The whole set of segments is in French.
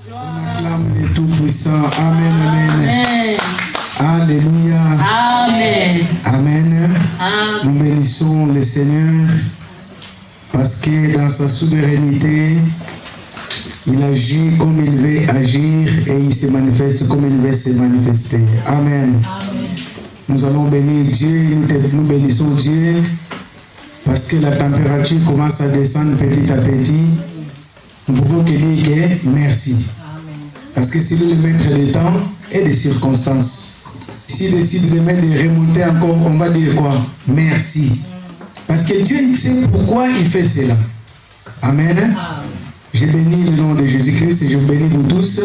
On acclame le Tout-Puissant. Amen, amen. Alléluia. Amen. Amen. Amen. Nous bénissons le Seigneur parce que dans sa souveraineté, il agit comme il veut agir et il se manifeste comme il veut se manifester. Amen. Amen. Nous allons bénir Dieu, nous bénissons Dieu parce que la température commence à descendre petit à petit. Nous pouvons que dire que merci. Parce que c'est lui le maître des temps et des circonstances. S'il décide de mettre de remonter encore, on va dire quoi? Merci. Parce que Dieu il sait pourquoi il fait cela. Amen. Je bénis le nom de Jésus-Christ et je bénis vous tous.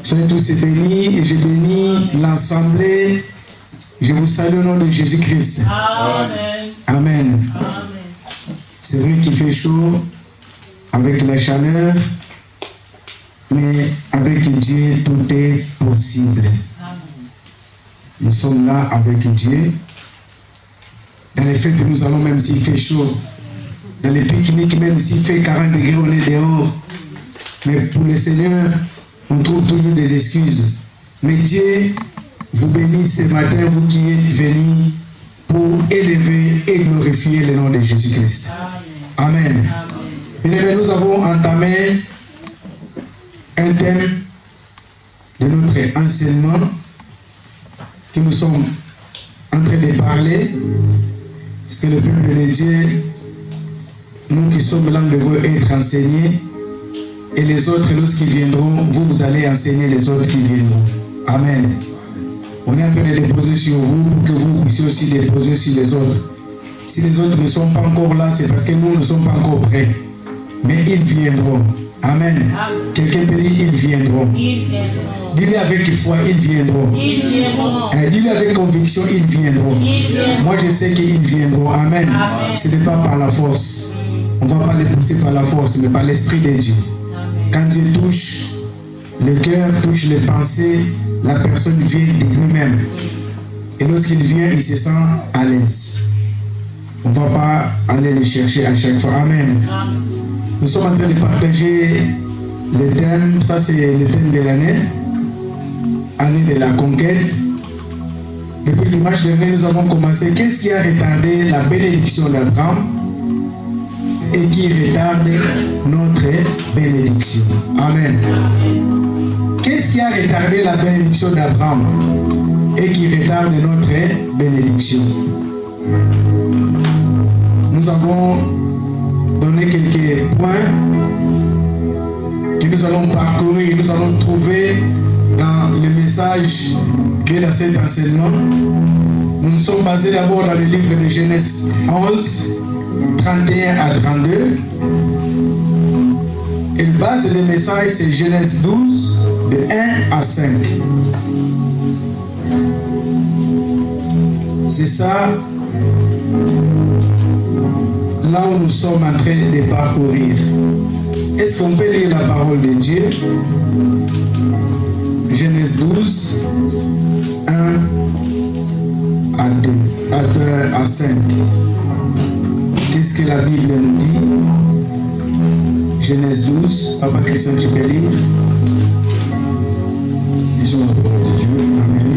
Soyez tous bénis et je bénis l'assemblée. Je vous salue au nom de Jésus-Christ. Amen. Amen. C'est vrai qu'il fait chaud avec la chaleur, mais avec Dieu tout est possible. Nous sommes là avec Dieu. Dans les fêtes, nous allons, même s'il fait chaud. Dans les pique-niques, même s'il fait 40 degrés, on est dehors. Mais pour le Seigneur, on trouve toujours des excuses. Mais Dieu vous bénit ce matin, vous qui êtes venus pour élever et glorifier le nom de Jésus-Christ. Amen. Bien, nous avons entamé un thème de notre enseignement que nous sommes en train de parler. Parce que le peuple de Dieu, nous qui sommes là, nous devons être enseignés. Et les autres, lorsqu'ils viendront, vous allez enseigner les autres qui viendront. Amen. On est en train de déposer sur vous pour que vous puissiez aussi déposer sur les autres. Si les autres ne sont pas encore là, c'est parce que nous ne sommes pas encore prêts. Mais ils viendront. Amen. Quelqu'un peut dire, ils viendront. Dis-le avec foi, ils viendront. Dis-le avec conviction, ils viendront. Moi, je sais qu'ils viendront. Amen. Ce n'est pas par la force. On ne va pas les pousser par la force, mais par l'Esprit de Dieu. Quand Dieu touche le cœur, touche les pensées, la personne vient de lui-même. Et lorsqu'il vient, il se sent à l'aise. On ne va pas aller le chercher à chaque fois. Amen. Nous sommes en train de partager le thème, ça c'est le thème de l'année, année de la conquête. Depuis le dimanche dernier, nous avons commencé. Qu'est-ce qui a retardé la bénédiction d'Abraham et qui retarde notre bénédiction? Amen. Qu'est-ce qui a retardé la bénédiction d'Abraham et qui retarde notre bénédiction? Nous avons donné quelques points que nous allons parcourir, nous allons trouver dans le message qui est dans cet enseignement. Nous nous sommes basés d'abord dans le livre de Genèse 11, 31 à 32. Et la base du message, c'est Genèse 12, de 1 à 5. C'est ça, là où nous sommes en train de parcourir. Est-ce qu'on peut lire la parole de Dieu? Genèse 12, 1 à 2, à 5. Qu'est-ce que la Bible nous dit? Genèse 12, Papa Christian, tu peux lire? Lisons la parole de Dieu. Amen.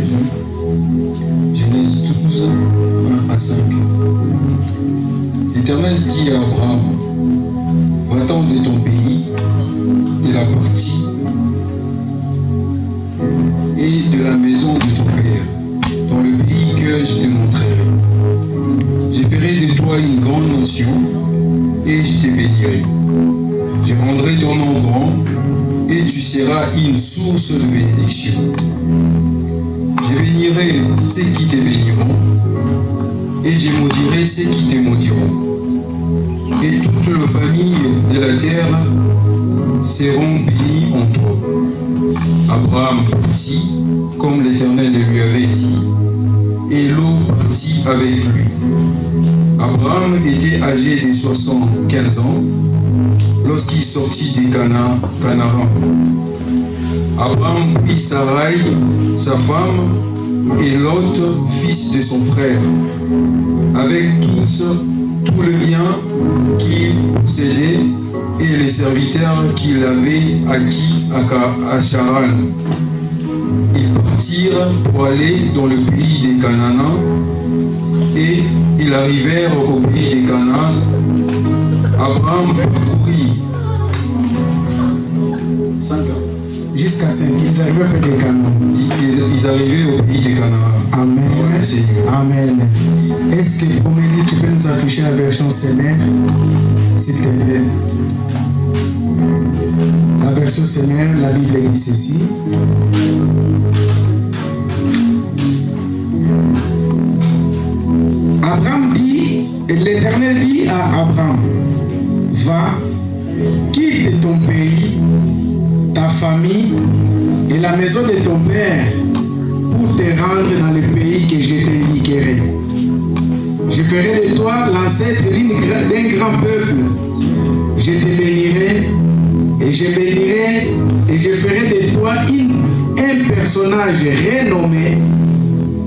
Genèse 12, 1 à 5. L'Éternel dit à Abraham, va-t'en de ton pays, de la partie et de la maison de ton père, dans le pays que je te montrerai. Je ferai de toi une grande nation et je te bénirai. Je rendrai ton nom grand et tu seras une source de bénédiction. Je bénirai ceux qui te béniront et je maudirai ceux qui te maudiront. Et toutes les familles de la terre seront bénies en toi. Abraham partit comme l'Éternel lui avait dit, et Lot partit avec lui. Abraham était âgé de 75 ans lorsqu'il sortit de Canaan. Abraham prit Sarai, sa femme, et Lot, fils de son frère, avec tout le bien qu'il possédait, et les serviteurs qu'il avait acquis à Charan. Ils partirent pour aller dans le pays des Cananéens et ils arrivèrent au pays des Canaan. Abraham parcourut 5 ans. Jusqu'à 5, ils arrivaient au pays des Canaan. Ils arrivaient au pays des Canaan. Amen. Amen. Est-ce que, Omélie, tu peux nous afficher la version Seigneur, s'il te plaît? La version Seigneur, la Bible dit ceci. Abraham dit, l'Éternel dit à Abraham, va, quitte ton pays, ta famille et la maison de ton père pour te rendre dans le pays que je t'indiquerai. Je ferai de toi l'ancêtre d'un grand peuple. Je te bénirai et je ferai de toi un personnage renommé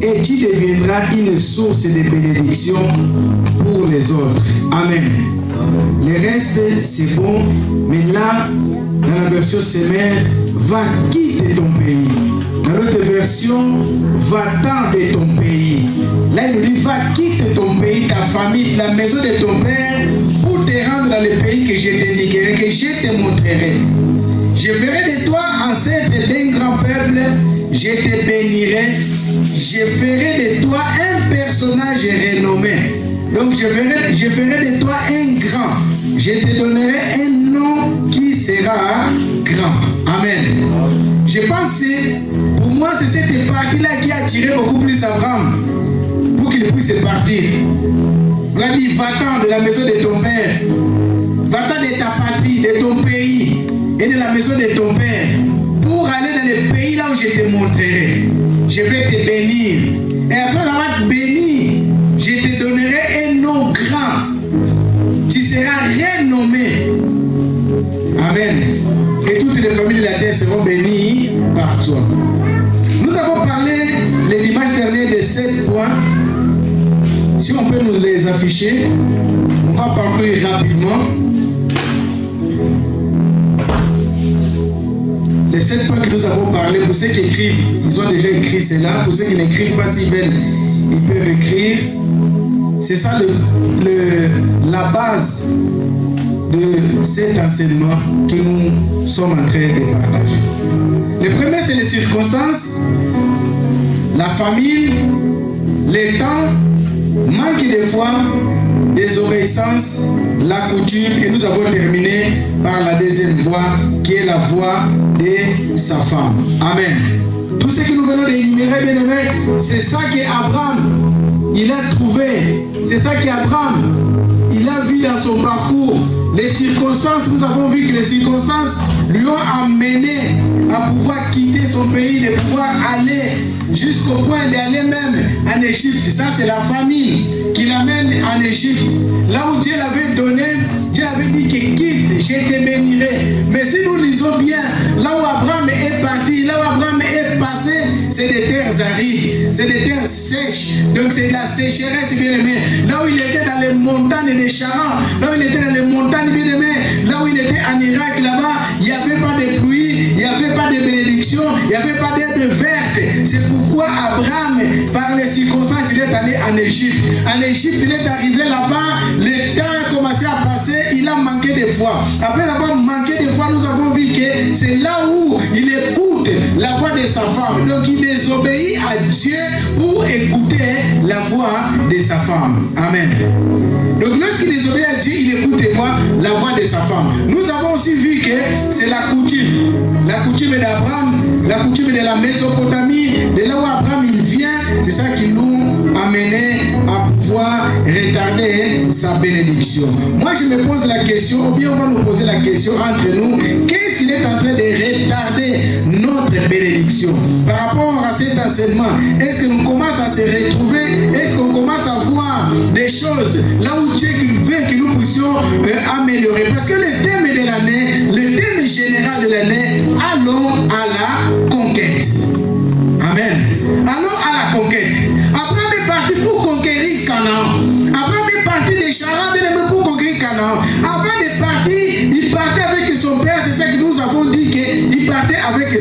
et tu deviendras une source de bénédiction pour les autres. Amen. Le reste, c'est bon, mais là, dans la version Seigneur, va quitter ton pays. Dans l'autre version, va-t'en de ton pays. Là, il nous dit, va quitter ton pays, ta famille, la maison de ton père, pour te rendre dans le pays que je t'indiquerai, que je te montrerai. Je ferai de toi ancêtre d'un grand peuple, je te bénirai, je ferai de toi un personnage renommé. Donc je ferai de toi un grand. Je te donnerai un nom qui sera grand. Amen. Je pense que pour moi c'est cette partie-là qui a attiré beaucoup plus Abraham pour qu'il puisse partir. On a dit va-t'en de la maison de ton père, va-t'en de ta patrie, de ton pays et de la maison de ton père pour aller dans le pays là où je te montrerai. Je vais te bénir. Et après avoir te béni, je te donnerai un nom grand. Tu seras renommé. Amen. Et toutes les familles de la terre seront bénies par toi. Nous avons parlé le dimanche dernier de 7 points. Si on peut nous les afficher, on va parcourir rapidement. Les 7 points que nous avons parlé, pour ceux qui écrivent, ils ont déjà écrit cela. Pour ceux qui n'écrivent pas, s'ils veulent, ils peuvent écrire. C'est ça la base de cet enseignement que nous sommes en train de partager. Le premier, c'est les circonstances, la famille, les temps, manque de foi, désobéissance, la coutume, et nous avons terminé par la deuxième voie, qui est la voie de sa femme. Amen. Tout ce que nous venons d'énumérer, bien aimé, c'est ça qu'Abraham, il a trouvé. C'est ça qu'Abraham, il a vu dans son parcours. Les circonstances, nous avons vu que les circonstances lui ont amené à pouvoir quitter son pays, de pouvoir aller jusqu'au point d'aller même en Égypte. Ça, c'est la famille qui l'amène en Égypte. Là où Dieu l'avait donné, Dieu avait dit que quitte, je te bénirai. Mais si nous lisons bien, là où Abraham est parti, là où Abraham est passé, c'est des terres arides, c'est des terres sèches. Donc c'est de la sécheresse, bien aimé. Là où il était dans les montagnes de Charan, là où il était dans les montagnes, bien aimé, là où il était en Irak, là-bas, il n'y avait pas de pluie, il n'y avait pas de bénédiction, il n'y avait pas d'herbe verte. C'est pourquoi Abraham, par les circonstances, il est allé en Égypte. En Égypte, il est arrivé là-bas, le temps a commencé à passer, il a manqué de foi. Après avoir manqué de foi, nous avons vu que c'est là où il écoute la voix de sa femme. Donc il désobéit à Dieu pour écouter la voix de sa femme. Amen. Donc lorsqu'il désobéit à Dieu, il écoute quoi? La voix de sa femme. Nous avons aussi vu que c'est la coutume. La coutume d'Abraham, la coutume de la Mésopotamie, de là où Abraham il vient, c'est ça qui nous amenait à pouvoir retarder sa bénédiction. Moi je me pose la question, ou bien on va nous poser la question entre nous, qu'est-ce qu'il est en train de retarder notre bénédiction? Par rapport à cet enseignement, est-ce que nous commençons à se retrouver? Est-ce qu'on commence à voir des choses là où Dieu veut que nous puissions améliorer? Parce que le thème de l'année, le thème général de l'année, allons à la conquête. Amen. Allons à la conquête. Abraham est parti pour conquérir Canaan. Abraham est parti de Charan pour conquérir Canaan. Avant de partir, il partit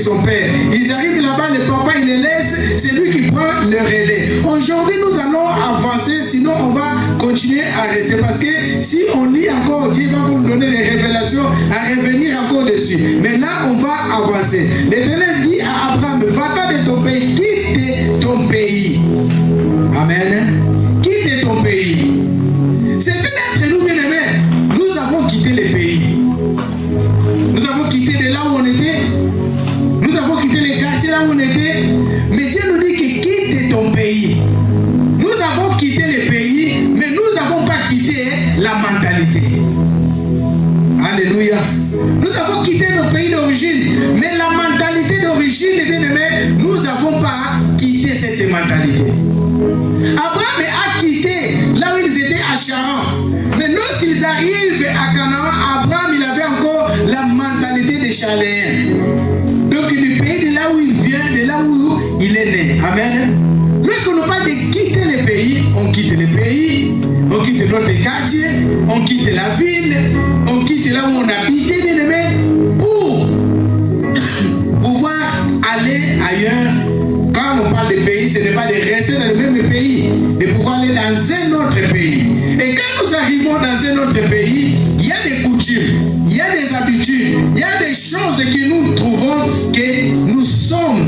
son père. Ils arrivent là-bas, le papa il les laisse, c'est lui qui prend le relais. Aujourd'hui nous allons avancer, sinon on va continuer à rester. Parce que si on lit encore, Dieu va nous donner des révélations à revenir encore dessus. Mais là on va avancer. L'Éternel dit à Abraham, va-t'en de ton pays, quitte ton pays. Amen. Quitte ton pays. C'est peut-être nous, bien-aimés, nous avons quitté le pays. Nous avons quitté de là où on était. Nous avons quitté les quartiers là où on était. Mais Dieu nous dit que quitte ton pays. Nous avons quitté le pays, mais nous n'avons pas quitté la mentalité. Alléluia. Nous avons quitté nos pays d'origine, mais la mentalité d'origine, bien-aimés, nous n'avons pas quitté cette mentalité. Abraham a quitté là où ils étaient à Charan. Mais lorsqu'ils arrivent à Canaan, Abraham il avait encore la mentalité des Chaléens. Donc du pays de là où il vient, de là où il est né. Amen. Lorsqu'on n'a pas de quitter le pays, on quitte le pays, on quitte notre quartier, on quitte la ville, on quitte là où on habitait, bien aimé, pour pouvoir aller ailleurs. Quand on parle de pays, ce n'est pas de rester dans le même pays, de pouvoir aller dans un autre pays. Et quand nous arrivons dans un autre pays, il y a des coutumes, il y a des habitudes, il y a des choses que nous trouvons que nous sommes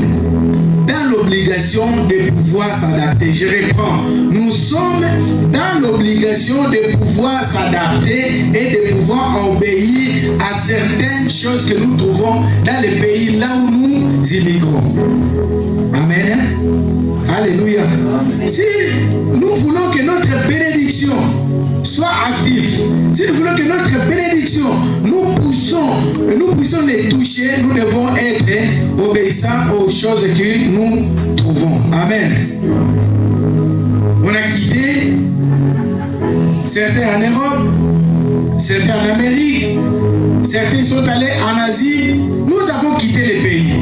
dans l'obligation de pouvoir s'adapter. Je reprends. Nous sommes dans l'obligation de pouvoir s'adapter et de pouvoir obéir à certaines choses que nous trouvons dans les pays là où nous immigrons. Amen. Alléluia. Si nous voulons que notre bénédiction soit active, si nous voulons que notre bénédiction, nous puissions les toucher, nous devons être obéissants aux choses que nous trouvons. Amen. On a quitté certains en Europe, certains en Amérique, certains sont allés en Asie. Nous avons quitté les pays.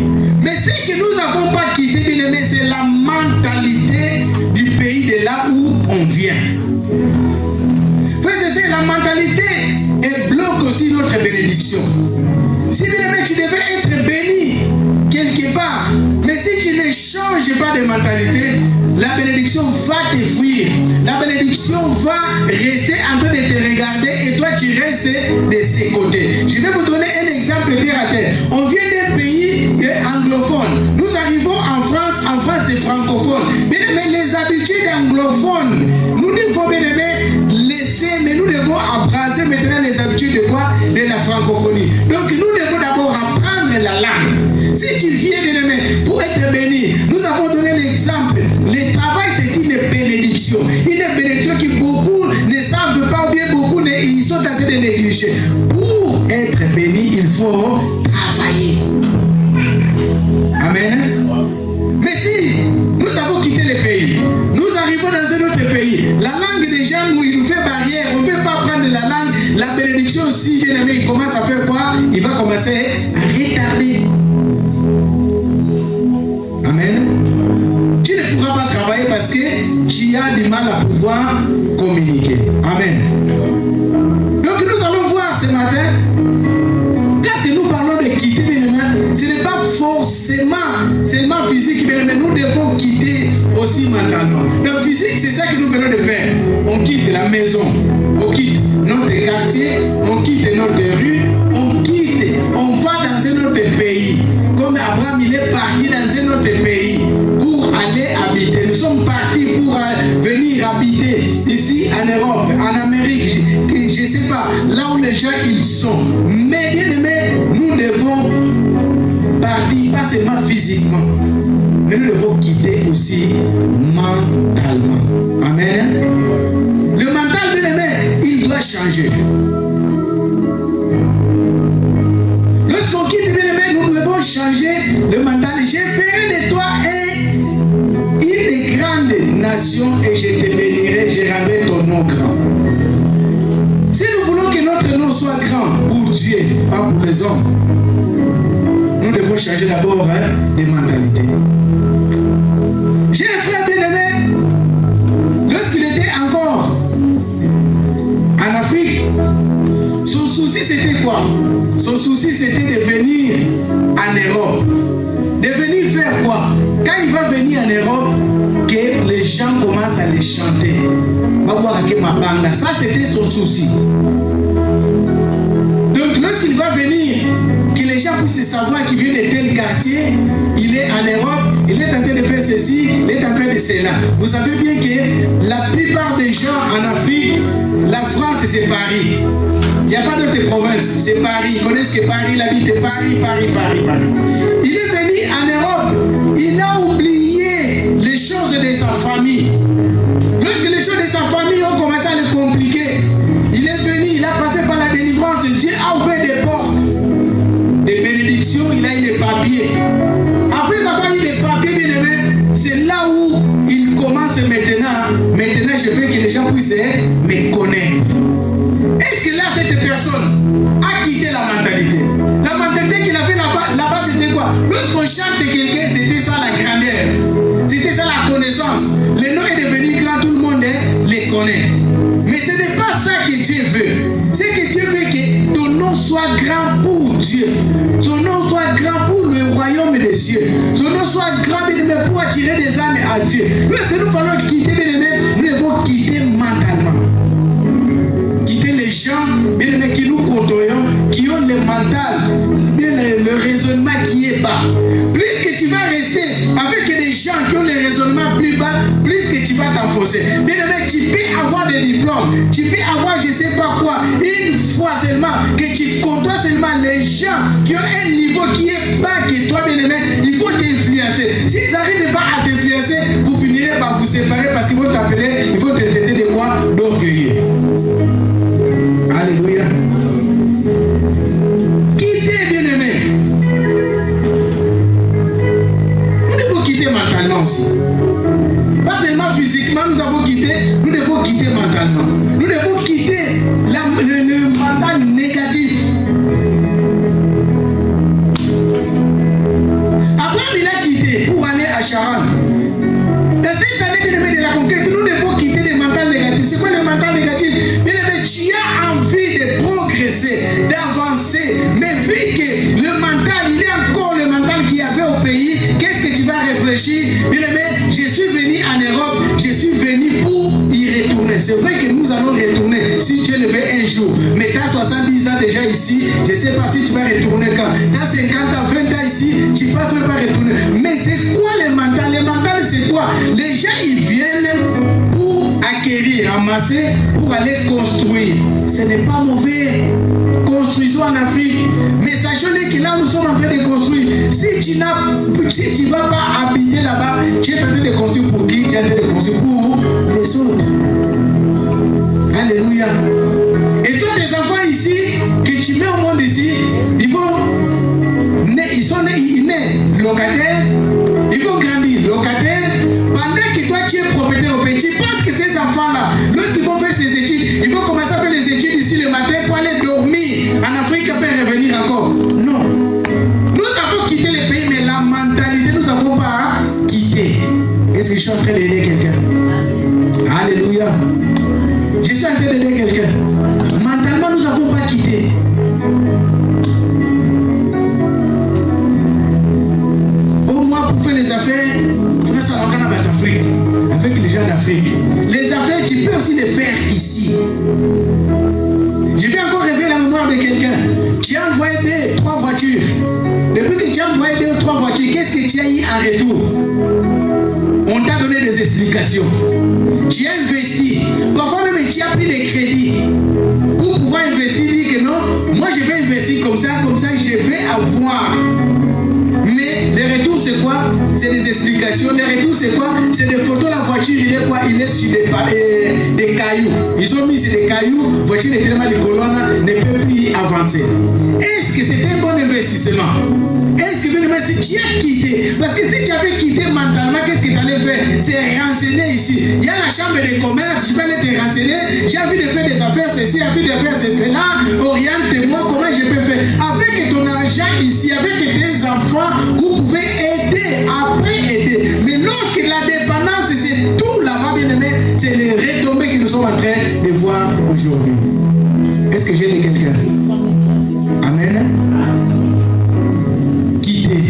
Mais ce que nous n'avons pas quitté, bien aimé, c'est la mentalité du pays de là où on vient. C'est la mentalité et bloque aussi notre bénédiction. Si bien aimé, tu devais être béni quelque part, mais si tu ne changes pas de mentalité, la bénédiction va te fuir. La bénédiction va rester en train de te regarder et toi tu restes de ses côtés. Je vais vous donner un exemple terre à terre. On vient d'un pays anglophone. Nous arrivons en France c'est francophone. Bien aimé, les habitudes anglophones, nous devons bien aimé laisser, mais nous devons embrasser maintenant les habitudes de quoi? De la francophonie. Donc nous devons d'abord apprendre la langue. Si tu viens bien aimé pour être béni, nous avons donné l'exemple. Le travail c'est une bénédiction. Une bénédiction que beaucoup ne savent pas ou bien beaucoup ils sont en train de négliger. Pour être béni, il faut travailler. Amen. Mais si nous avons quitté le pays, nous arrivons dans un autre pays, la langue des gens il nous fait barrière, on ne peut pas prendre la langue, la bénédiction si bien aimé, il commence à faire quoi? Il va commencer à retarder. Amen. Tu ne pourras pas travailler parce que tu as du mal à pouvoir communiquer. Amen. Donc nous allons voir ce matin, quand nous parlons de quitter, ce n'est pas forcément seulement physique, mais nous devons quitter aussi mentalement. Le physique, c'est ça que nous venons de faire. On quitte la maison, on quitte notre quartier, on quitte notre rue, on va dans un autre pays. Comme Abraham, il est parti dans un autre pays pour aller habiter. Nous sommes partis pour venir habiter ici en Europe, en Amérique, je ne sais pas, là où les gens ils sont. Mais bien aimé, nous devons partir, pas seulement physiquement, mais nous devons quitter aussi mentalement. Amen. Le mental, bien aimé, il doit changer. Lorsqu'on quitte, bien aimé, nous devons changer le mental. Je ferai de toi une grande nation et je te bénirai, je rendrai ton nom grand. Si nous voulons que notre nom soit grand pour Dieu, pas pour les hommes, nous devons changer d'abord les mentalités. J'ai un frère bien-aimé, lorsqu'il était encore en Afrique, son souci c'était quoi? Son souci c'était de venir en Europe. De venir faire quoi? Quand il va venir en Europe, que les gens commencent à les chanter. Ça, c'était son souci. Donc, lorsqu'il va venir, que les gens puissent savoir qu'il vient de tel quartier, il est en Europe, il est en train de faire ceci, il est en train de cela. Vous savez bien que la plupart des gens en Afrique, la France, c'est Paris. Il n'y a pas d'autre province, c'est Paris. Ils connaissent que Paris, la ville de Paris. Il est venu en Europe, il a oublié les choses de sa famille. Lorsque les choses de sa famille ont commencé à le compliquer, il est venu, il a passé par la délivrance. Dieu a ouvert des portes, des bénédictions, il a eu les papiers. Après avoir eu les papiers, bien aimé, c'est là où il commence maintenant. Maintenant, je veux que les gens puissent me connaître. Est-ce que là, cette personne a quitté la mentalité? La mentalité qu'il avait là-bas, c'était quoi? Lorsqu'on chante quelqu'un, c'était ça la grandeur. C'était ça la connaissance. Le nom est devenu grand, tout le monde les connaît. Mais ce n'est pas ça que Dieu veut. C'est que Dieu veut que ton nom soit grand pour Dieu. Ton nom soit grand pour le royaume des cieux. Ton nom soit grand, bien aimé, pour attirer des âmes à Dieu. Lorsque nous allons quitter, bien aimé, nous devons quitter mentalement. Quitter les gens, bien aimé, qui nous côtoyons, qui ont le mental, bien le raisonnement qui est bas. Plus que tu vas rester avec des gens qui ont le raisonnement plus bas, plus que tu vas t'enfoncer. Bien aimé, tu peux avoir des diplômes, tu peux avoir je sais pas quoi, une fois seulement, que tu côtoies seulement les gens qui ont un niveau qui est bas que toi, bien aimé, il faut t'influencer. S'ils n'arrivent pas à t'influencer, vous finirez par vous séparer parce qu'ils vont t'appeler, ils vont te traiter de quoi? D'orgueilleux. Alléluia. Quittez, bien aimé. Nous devons quitter mentalement aussi. Pas seulement physiquement, nous avons quitté, nous devons quitter mentalement. Nous devons quitter le mental négatif. Abraham, il a quitté pour aller à Charan. Dans cette année, bien aimé, de la conquête, nous devons quitter le mental négatif. C'est quoi le mental négatif? Bien aimé, tu as envie de progresser, d'avancer, mais vu que le mental, il est encore le mental qu'il y avait au pays, qu'est-ce que tu vas réfléchir? Bien aimé, je suis venu en Europe, je suis venu pour y retourner. C'est vrai que nous allons retourner si Dieu le veut un jour. Mais tu as 70 ans déjà ici, je ne sais pas si tu vas retourner quand. Tu as 50 ans, 20 ans ici, tu ne passes même pas retourner. Mais c'est quoi le mental? Le mental, c'est quoi? Les gens, ils viennent pour acquérir, ramasser, pour aller construire. Ce n'est pas mauvais. Construisons en Afrique. Mais sachons que là, nous sommes en train de construire. Si tu ne vas pas habiter là-bas, tu es en train de construire pour qui? Tu es en train de construire pour les autres. Alléluia. Et toi, tes enfants ici, que tu mets au monde ici, ils sont nés locataires, ils vont grandir locataires. Pendant que toi, tu es propriétaire au pays, tu penses que ces enfants-là, lorsqu'ils vont faire ces études, ils vont commencer à faire les études ici le matin pour aller dormir en Afrique après revenir encore. Non. Nous avons quitté le pays, mais la mentalité, nous n'avons pas quitté. Est-ce que je suis en train d'aider quelqu'un? Alléluia. Je suis en train d'aider quelqu'un. Mentalement, nous n'avons pas quitté. Au moins, pour faire les affaires, tu ça avec l'Afrique, avec les gens d'Afrique. Les affaires, tu peux aussi les faire ici. Je vais encore révéler la mémoire de quelqu'un. Tu as envoyé 2, 3 voitures. Depuis que tu as envoyé 2 ou 3 voitures, qu'est-ce que tu as eu en retour? On t'a donné des explications. Tu as investi. Parfois même tu as pris des crédits pour pouvoir investir. Dire que non, moi je vais investir comme ça je vais avoir. Mais le retour c'est quoi? C'est des explications. Le retour c'est quoi? C'est des photos. La voiture il est quoi? Il est sur des cailloux. Ils ont mis sur des cailloux. La voiture est tellement de colonnes, ne peut plus avancer. Est-ce que c'est un bon investissement? Est-ce que même si tu as quitté? Parce que si tu avais quitté mentalement, qu'est-ce que tu allais faire? C'est renseigner ici. Il y a la chambre de commerce, je vais aller te renseigner. J'ai envie de faire des affaires, ceci, j'ai envie de faire cela. Oriente-moi, comment je peux faire? Avec ton argent ici, avec tes enfants, vous pouvez aider, après aider. Mais lorsque la dépendance, c'est tout là-bas, bien aimé, c'est les retombées que nous sommes en train de voir aujourd'hui. Est-ce que j'ai dit quelqu'un? Amen. Quitter.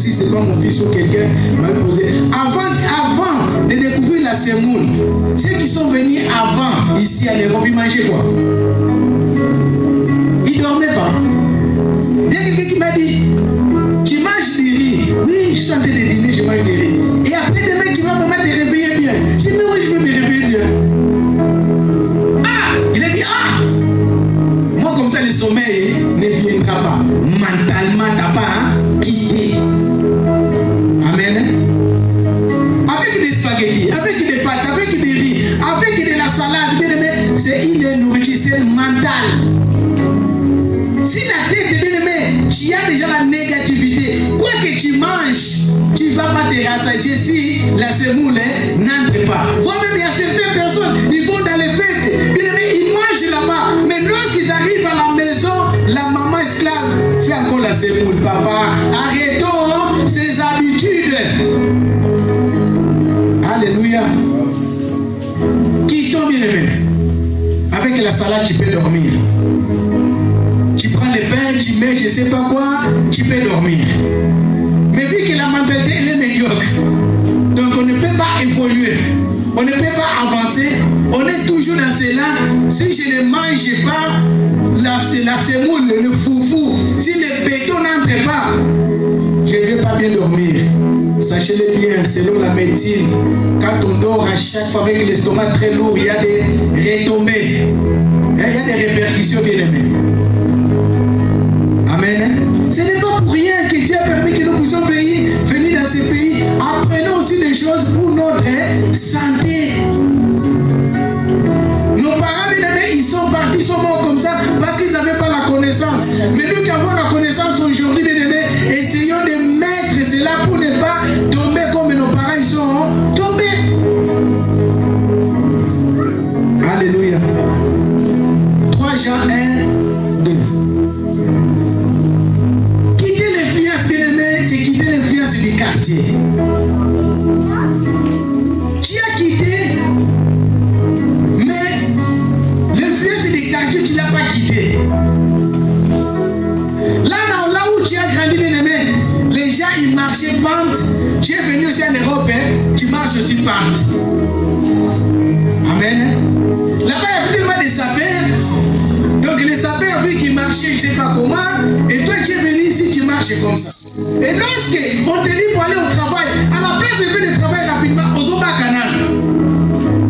si c'est pas mon fils ou quelqu'un m'a posé. Avant de découvrir la semoule, ceux qui sont venus avant ici à l'Europe, ils mangeaient quoi? Ils dormaient pas. Il y a quelqu'un qui m'a dit, tu manges du riz. Oui, je suis en train de dîner, je mange du riz. Et après demain, tu vas vraiment te réveiller bien. J'ai dit, mais oui, je veux me réveiller bien. Ah, il a dit, ah, moi comme ça, le sommeil ne viendra pas. Mentalement, t'as pas quitté. Amen. Avec des spaghettis, avec des pâtes, avec des riz, avec de la salade, bien aimé, c'est une nourriture, c'est mental. Si la tête est bien aimée, tu as déjà la négativité. Quoi que tu manges, tu ne vas pas te rassasier si la semoule n'entre pas. Vous-même, il y a certaines personnes, ils vont dans les fêtes, bien aimé, ils mangent là-bas. Mais lorsqu'ils arrivent à la maison, la maman esclave fait encore la semoule. Papa, arrêtons ces habitudes. Alléluia. Quittons bien aimé. Avec la salade, tu peux dormir. Tu prends le pain, tu mets je ne sais pas quoi, tu peux dormir. Mais vu que la mentalité elle est médiocre, donc on ne peut pas évoluer, on ne peut pas avancer, on est toujours dans cela. Si je ne mange pas la semoule, le foufou, si le béton n'entre pas, je ne vais pas bien dormir. Sachez-le bien, selon la médecine, quand on dort à chaque fois avec l'estomac très lourd, il y a des retombées, il y a des répercussions bien aimées. Amen. Ce n'est pas pour rien que Dieu a permis que nous puissions venir dans ces pays. Apprenons aussi des choses pour notre santé. Nos parents, ils sont partis, ils sont morts comme ça parce qu'ils n'avaient pas la connaissance. Mais nous qui avons la connaissance aujourd'hui, essayons de mettre cela pour ne pas tomber comme nos parents ils sont tombés. Alléluia. 3 Jean 1, 2. C'est quitter l'influence du quartier. Tu as quitté, mais l'influence du quartier, tu ne l'as pas quitté. Là où tu as grandi, bien aimé, les gens ils marchaient pente. Tu es venu aussi en Europe, tu marches aussi pente. Amen. Là-bas, il y a tellement de sapeurs. Donc les sapeurs, vu qu'ils marchaient, je ne sais pas comment, et toi tu es venu ici, tu marches comme ça. Et lorsque on te dit pour aller au travail, à la place de faire le travail rapidement, on s'en va à Canal.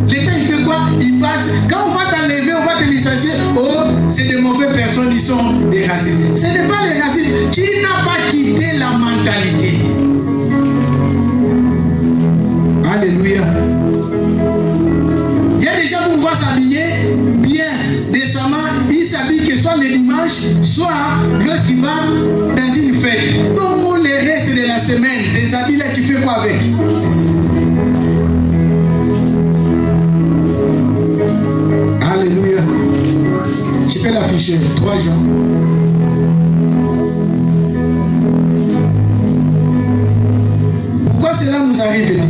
L'État il fait quoi? Il passe. Quand on va t'enlever, on va te licencier. Oh, c'est de mauvaises personnes, ils sont des racistes. Ce n'est pas des racistes. Tu n'as pas quitté la mentalité. Alléluia. Il y a des gens pour pouvoir s'habiller bien, décemment. Ils s'habillent que soit le dimanche, soit lorsqu'il va dans une fête. Pour le reste de la semaine, des habits là, tu fais quoi avec? Alléluia. Tu peux l'afficher, 3 Jean. Pourquoi cela nous arrive-t-il?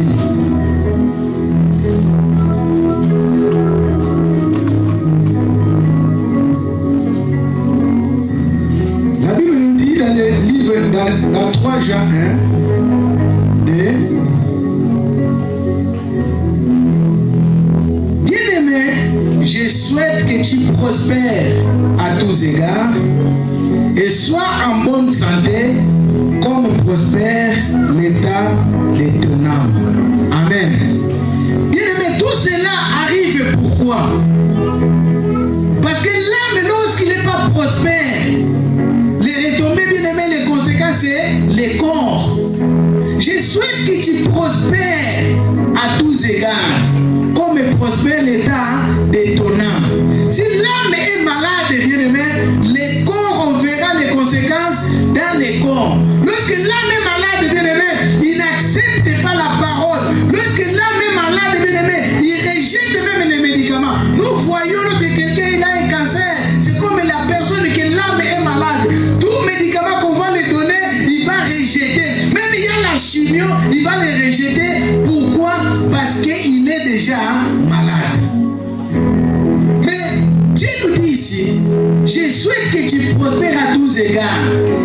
Dans 3 Jean 1, 2. Bien-aimé, je souhaite que tu prospères à tous égards et sois en bonne santé comme prospère l'état de ton âme. Amen. Bien-aimé, tout cela arrive pourquoi? Parce que l'âme, lorsqu'il n'est pas prospère, les retombées, bien aimé, les conséquences, c'est les corps. Je souhaite que tu prospères à tous égards, comme prospère l'état de ton âme. Si l'âme est malade, bien aimé, les corps, on verra les conséquences dans les corps. Lorsque l'âme est malade, bien aimé, il n'accepte pas la parole. Lorsque l'âme est malade, bien aimé, il rejette même les médicaments. Nous voyons lorsque quelqu'un il a un cancer, c'est comme la personne que l'âme est malade. Tout médicament qu'on va lui donner, il va rejeter. Même il y a la chimio, il va les rejeter. Pourquoi? Parce qu'il est déjà malade. Mais Dieu nous dit ici, ici, je souhaite que tu prospères à tous égards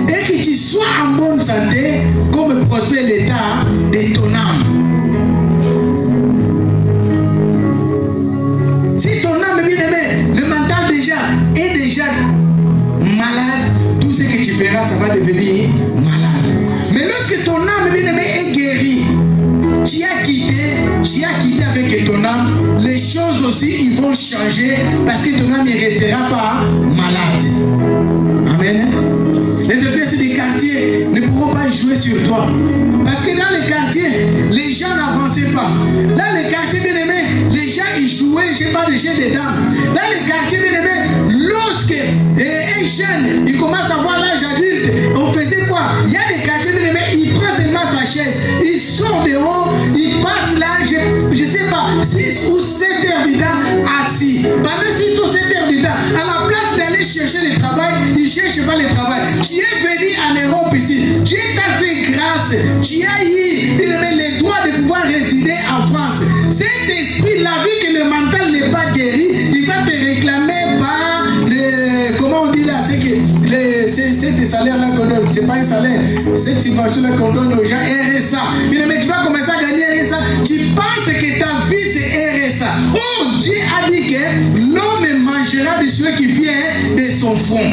et que tu sois en bonne santé comme prospère l'état de ton âme. Si ton âme, bien aimé, le mental est déjà malade, tout ce que tu feras, ça va devenir malade. Mais lorsque ton âme, bien aimé, est guérie, tu as quitté avec ton âme, les choses aussi ils vont changer parce que ton âme ne restera pas malade. Amen. Les effets des quartiers ne pourront pas jouer sur toi. Parce que dans les quartiers, les gens n'avançaient pas. Dans les quartiers, bien aimés, les gens ils jouaient, je parle de jeux de dames. Dans les quartiers, bien aimés, lorsque un jeune il commence à avoir l'âge adulte, on faisait quoi? Il y a des quartiers, bien aimés, il prend seulement sa chaise, il sort dehors, il passe là, je sais pas, 6 ou 7 heures du temps assis. Pendant 6 ou 7 heures du temps, à la place d'aller chercher le travail, il ne cherche pas le travail. Tu es venu en Europe ici, Dieu t'a fait grâce, tu as eu le droit de pouvoir résider en France. Cet esprit, la vie que le mental n'est pas guéri, il va te réclamer par le, comment on dit là, c'est que c'est salaire là qu'on donne, c'est pas un salaire, cette subvention là qu'on donne aux gens, RSA. Mais tu vas commencer à gagner RSA, tu penses que ta vie c'est RSA. Oh, Dieu a dit que l'homme mangera de ce qui vient de son fond.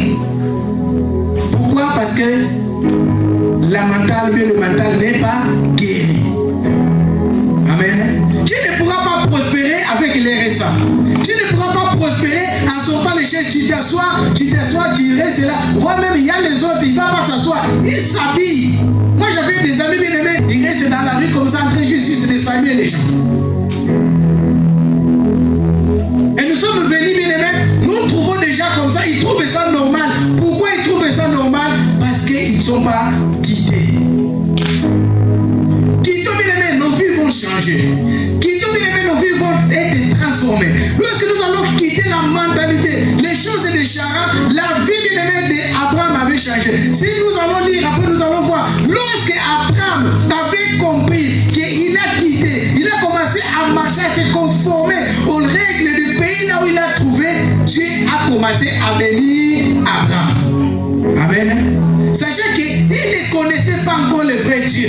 Pourquoi? Parce que le mental n'est pas guéri. Amen. Tu ne pourras pas prospérer avec les RSA. Tu ne pourras pas prospérer en sortant les chaises. Tu t'assois, tu restes là. Moi-même, il y a les autres, il ne va pas s'asseoir. Ils s'habillent. Moi, j'avais des amis bien aimés. Ils restent dans la rue comme ça, en train juste de s'habiller les gens. Et nous sommes venus bien aimés. Nous trouvons des gens comme ça. Ils trouvent ça normal. Pourquoi ils trouvent ça normal? Parce qu'ils ne sont pas quittés. Quittons bien aimés, nos vies vont changer. Quittons bien aimés, nos vies vont être transformées. Lorsque nous allons quitter la mentalité, les choses de Chara, la vie bien aimée d'Abraham avait changé. Si nous allons lire, après nous allons voir, lorsque Abraham avait compris qu'il a quitté, il a commencé à marcher, à se conformer aux règles du pays là où il a trouvé, Dieu a commencé à bénir Abraham. Amen. Sachant qu'il ne connaissait pas encore le vrai Dieu.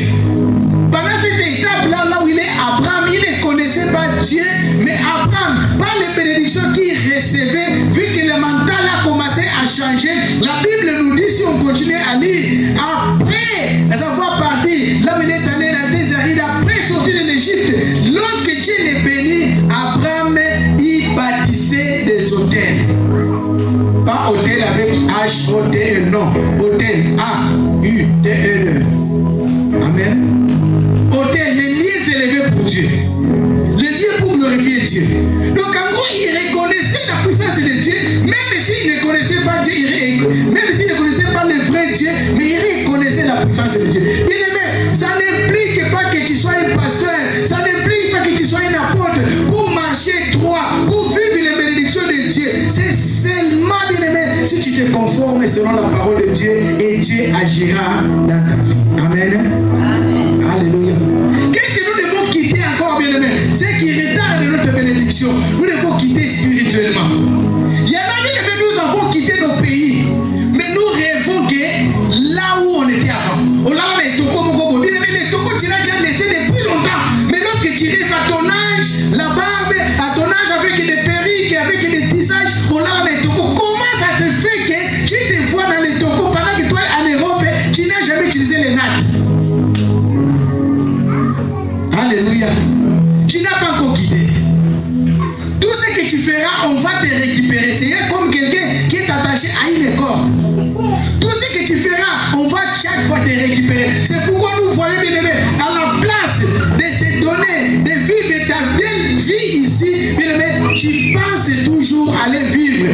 Pendant cette étape-là, là où il est Abraham, il ne connaissait pas Dieu, mais Abraham, par les bénédictions qu'il recevait, vu que le mental a commencé à changer, la Bible nous dit, si on continue à lire, après avoir parti, là où il est allé la désaride, après sortir de l'Égypte, lorsque Dieu les bénit, Abraham, il bâtissait des hôtels. Pas hôtel avec H-O-T-E, non, hôtel A-U-T-E. Amen. Hôtel, les lieux élevés pour Dieu. Les lieux pour glorifier Dieu. Donc en gros, il reconnaissait la puissance de Dieu, même s'il ne connaissait pas Dieu, même s'il ne connaissait pas le vrai Dieu, mais il reconnaissait la puissance de Dieu. Bien aimé, ça n'implique pas que tu sois un pasteur, ça n'implique pas que tu sois un apôtre pour marcher droit, pour vivre les bénédictions de Dieu. C'est seulement, bien aimé, si tu te conformes selon la parole de Dieu, et Dieu agira dans ta vie. Amen. Amen. Alléluia. Qu'est-ce que nous devons quitter encore, bien aimé? C'est qui retarde notre bénédiction. Nous devons quitter spirituellement. Il y en a, bien aimé, nous avons quitté nos pays, mais nous rêvons que là où on était avant, on l'a mis Toko Moko. Bien aimé, les Toko, tu l'as déjà laissé depuis longtemps. Mais lorsque tu rêves à ton âge, la barbe, à ton âge avec des perruques, avec des tissages, on l'a mis Toko. Comment ça se fait que tu te vois dans les Toko pendant que toi en Europe, tu n'as jamais utilisé les nattes? Alléluia. Tu n'as pas encore quitté. Tout ce que tu feras, on va te récupérer. C'est comme quelqu'un qui est attaché à une corde. Tout ce que tu feras, on va chaque fois te récupérer. C'est pourquoi nous voyons, bien aimé, à la place de se donner, de vivre ta belle vie ici, bien aimé, tu penses toujours aller vivre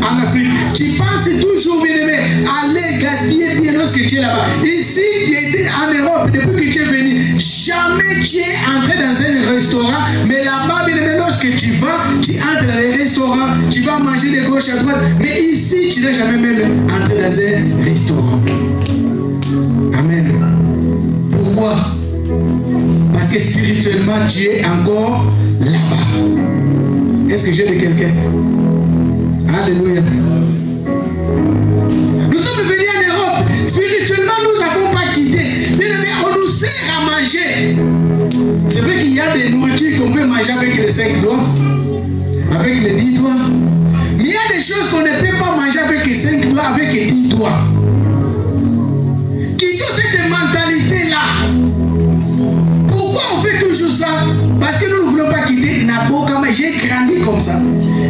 en Afrique. Tu penses toujours, bien aimé, aller gaspiller bien lorsque tu es là-bas. Ici, tu étais en Europe depuis que tu es venu. Jamais tu es entré dans un restaurant, mais là-bas, bien aimé, lorsque tu vas, tu entres dans les restaurants, tu vas manger de gauche à droite, mais ici, tu n'es jamais même entré dans un restaurant. Amen. Pourquoi? Parce que spirituellement, tu es encore là-bas. Est-ce que j'ai de quelqu'un? Alléluia. Nous sommes venus en Europe. Spirituellement, nous n'avons pas quitté. Bien aimé, on nous sert à manger. C'est vrai qu'il y a des nourritures qu'on peut manger avec les 5 doigts, avec les 10 doigts. Mais il y a des choses qu'on ne peut pas manger avec les 5 doigts, avec les 10 doigts. Quittons cette mentalité-là. Pourquoi on fait toujours ça? Parce que nous ne voulons pas quitter Nabo. J'ai grandi comme ça.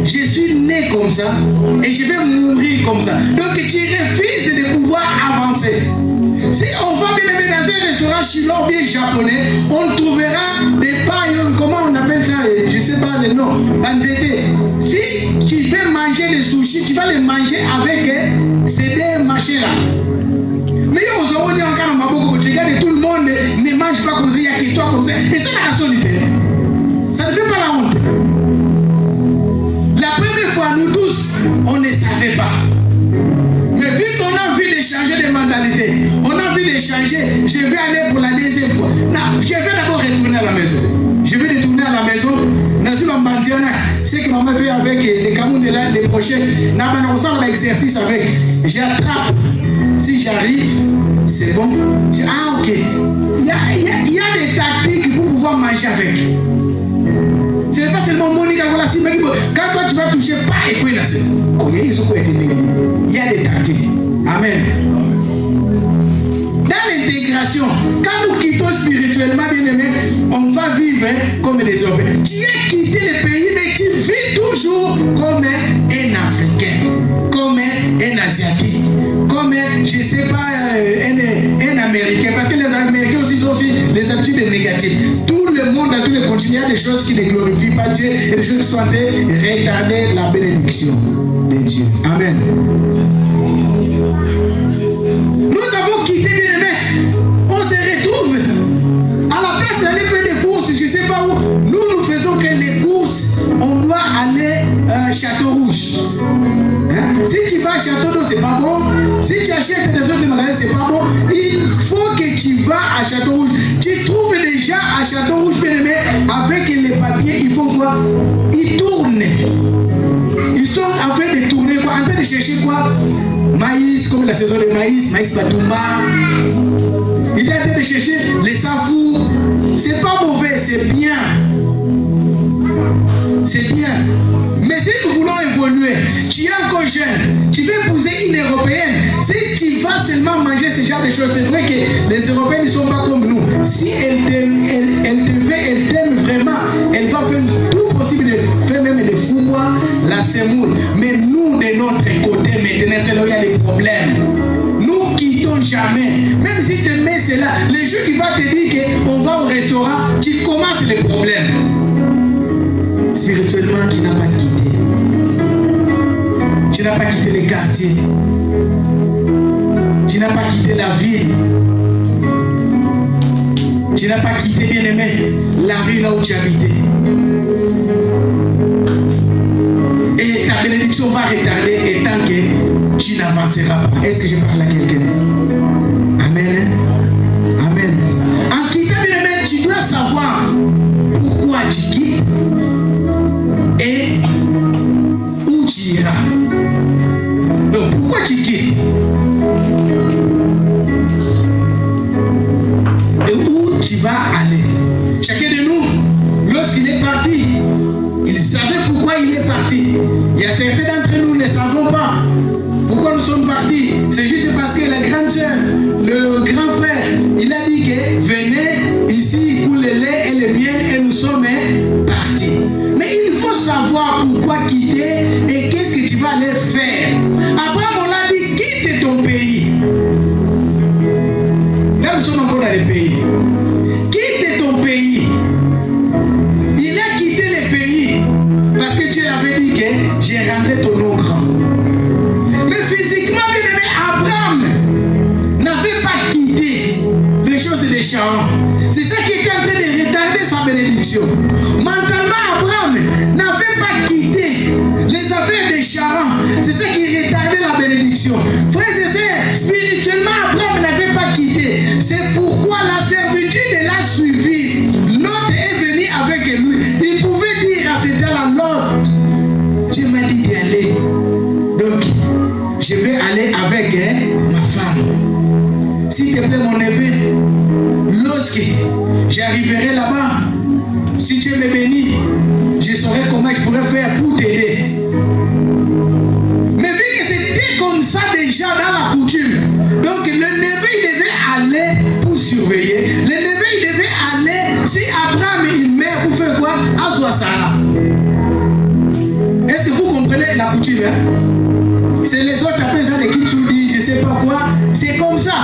Je suis né comme ça. Et je vais mourir comme ça. Donc tu refuses de pouvoir avancer. Si on va bien dans un restaurant chinois ou bien japonais, on trouvera des pailles, comment on appelle ça? Je ne sais pas le nom. Si tu veux manger les sushis, tu vas les manger avec ces deux machins-là. Mais on dit encore, tu regardes, tout le monde ne mange pas comme ça, il n'y a que toi comme ça. Et ça, la solitaire. Ça ne fait pas la honte. La première fois, nous tous, on ne savait pas. Mais vu qu'on a envie de changer de mentalité, on a envie de changer, je vais aller pour la deuxième fois. Non, je vais d'abord retourner à la maison. Je vais retourner à la maison. C'est que maman fait avec les Cameroun de l'année prochaine. On sent l'exercice avec. J'attrape. Si j'arrive, c'est bon. Ah, ok. Il y a des tactiques pour pouvoir manger avec. Ce n'est pas seulement Monica, voilà, si quand toi tu vas toucher, pas et quoi là, c'est. Ok, il y a des tactiques. Amen. Dans l'intégration, quand nous quittons spirituellement, bien aimé, on va vivre comme les Européens. Tu as quitté le pays, mais tu vis toujours comme un Africain, comme un Asiatique, comme, je ne sais pas, un Américain. Parce que les Américains aussi ont aussi les habitudes négatives. Tout le monde, dans tous les continents, il y a des choses qui ne glorifient pas Dieu et des choses qui sont en train de retarder la bénédiction de Dieu. Amen. Nous avons quitté, bien aimé. On se retrouve à la place d'aller faire des courses, je ne sais pas où. Nous faisons que les courses, on doit aller à Château Rouge. Hein? Si tu vas à Château d'eau, c'est pas bon. Si tu achètes des autres magasins, c'est pas bon. Il faut que tu vas à Château Rouge. Tu trouves déjà à Château Rouge, bien aimé, avec les papiers, ils font quoi? Ils tournent. Ils sont en train de tourner quoi? En train de chercher quoi? Maïs, comme la saison de maïs Batumba. Il est en train de chercher les safous. C'est pas mauvais, c'est bien. C'est bien. Mais si nous voulons évoluer, tu es encore jeune, tu veux épouser une Européenne. Si tu vas seulement manger ce genre de choses, c'est vrai que les Européens ne sont pas comme nous. Si elle t'aime vraiment, elle va faire tout possible de faire même des fous-moi, la semoule. Mais nous, de notre côté, maintenant, c'est là où il y a des problèmes. Nous quittons jamais. Même si tu mets cela, le jour qui va te dire qu'on va au restaurant, tu commences les problèmes. Spirituellement, tu n'as pas quitté. Tu n'as pas quitté les quartiers. Tu n'as pas quitté la ville. Tu n'as pas quitté, bien aimé, la rue là où tu habitais. Et ta bénédiction va retarder et tant que tu n'avanceras pas. Est-ce que je parle à quelqu'un? Amen. Amen. En quittant, bien aimé, tu dois savoir pourquoi tu quittes et où tu iras. Donc, pourquoi tu quittes? Et où tu vas aller? Chacun de nous, lorsqu'il est parti, il savait pourquoi il est parti. Il y a certains d'entre nous ne savons pas pourquoi nous sommes partis. C'est juste parce que la grande soeur, le grand frère, il a dit que venez ici, il coule le lait et le miel et nous sommes partis. Mais il faut savoir pourquoi quitter et qu'est-ce que tu vas aller faire. Abraham, on l'a dit, quitte ton pays. Là, nous sommes encore dans le pays. Quitte ton pays. Il a quitté le pays parce que Dieu avait dit que j'ai rendu ton nom grand. Mais physiquement, bien aimé, Abraham n'avait pas quitté les choses des Charans. C'est ça qui était en train de retarder sa bénédiction. Mentalement, Abraham n'avait pas quitté les affaires des Charans. C'est ça qui retardait la bénédiction. Frères et sœurs, spirituellement, Abraham n'avait pas quitté. C'est pourquoi la servitude l'a suivi. L'autre est venu avec lui. Il pouvait dire à cet homme, l'autre, Dieu m'a dit d'y aller. j'arriverai là-bas. Si Dieu me bénit, je saurai comment je pourrais faire pour t'aider. Mais vu que c'était comme ça déjà dans la coutume, donc le neveu il devait aller pour surveiller. Le neveu il devait aller, si Abraham il meurt pour faire quoi? Azwa Sarah. Est-ce que vous comprenez la coutume? C'est les autres appellent ça des kitsudi, je ne sais pas quoi. C'est comme ça.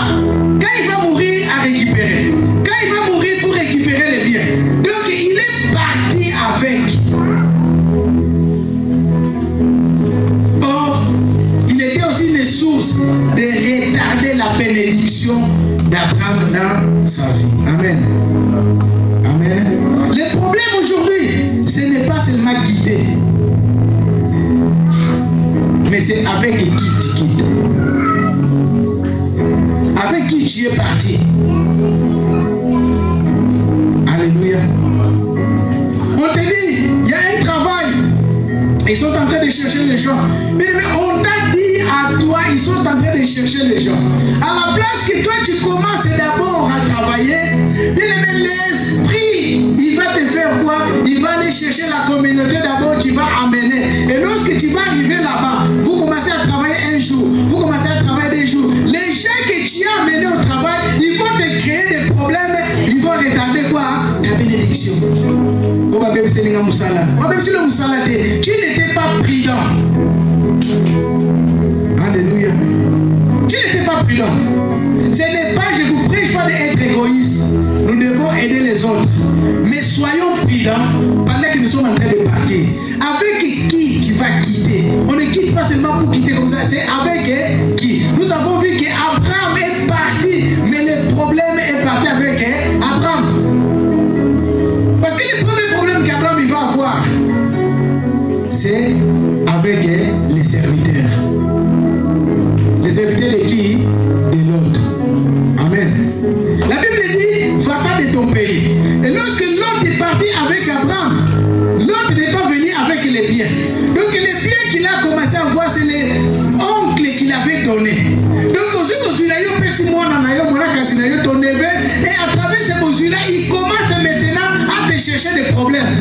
Quand il va mourir, à récupérer. Quand il va mourir pour récupérer les biens. Donc il est parti avec. Or, il était aussi une source de retarder la bénédiction d'Abraham dans sa vie. Amen. Amen. Le problème aujourd'hui, ce n'est pas seulement quitter. Mais c'est avec qui tu quittes. Avec qui tu es parti. Alléluia. On te dit, il y a un travail. Ils sont en train de chercher les gens. Mais on t'a dit à toi, ils sont en train de chercher les gens. À la place que toi tu commences d'abord à travailler, l'esprit, il va te faire quoi? Il va aller chercher la communauté d'abord, tu vas amener. Et lorsque tu vas arriver là-bas, vous commencez à travailler un jour, vous commencez à travailler 2 jours. Les gens que tu as amenés au travail, ils vont te créer des problèmes, ils vont retarder quoi? Ta bénédiction. Tu n'étais pas prudent. Alléluia. Tu n'étais pas prudent. Ce n'est pas, je vous prêche pas d'être égoïste. Nous devons aider les autres. Mais soyons prudents pendant que nous sommes en train de partir. Avec qui tu vas quitter? On ne quitte pas seulement pour quitter comme ça, c'est avec qui? Nous avons vu qu'Abraham est parti, mais le problème est parti avec Abraham. Parce que le premier problème qu'Abraham va avoir, c'est avec les serviteurs. Les serviteurs de qui? De l'autre. Amen. La Bible dit, va-t'en de ton pays. Et lorsque l'autre est parti avec Abraham, l'autre n'est pas venu avec les biens. Donc les biens qu'il a commencé à voir, c'est les oncles qu'il avait donnés. Donc aujourd'hui, ton neveu, et à travers ces mesures-là, il commence maintenant à te chercher des problèmes.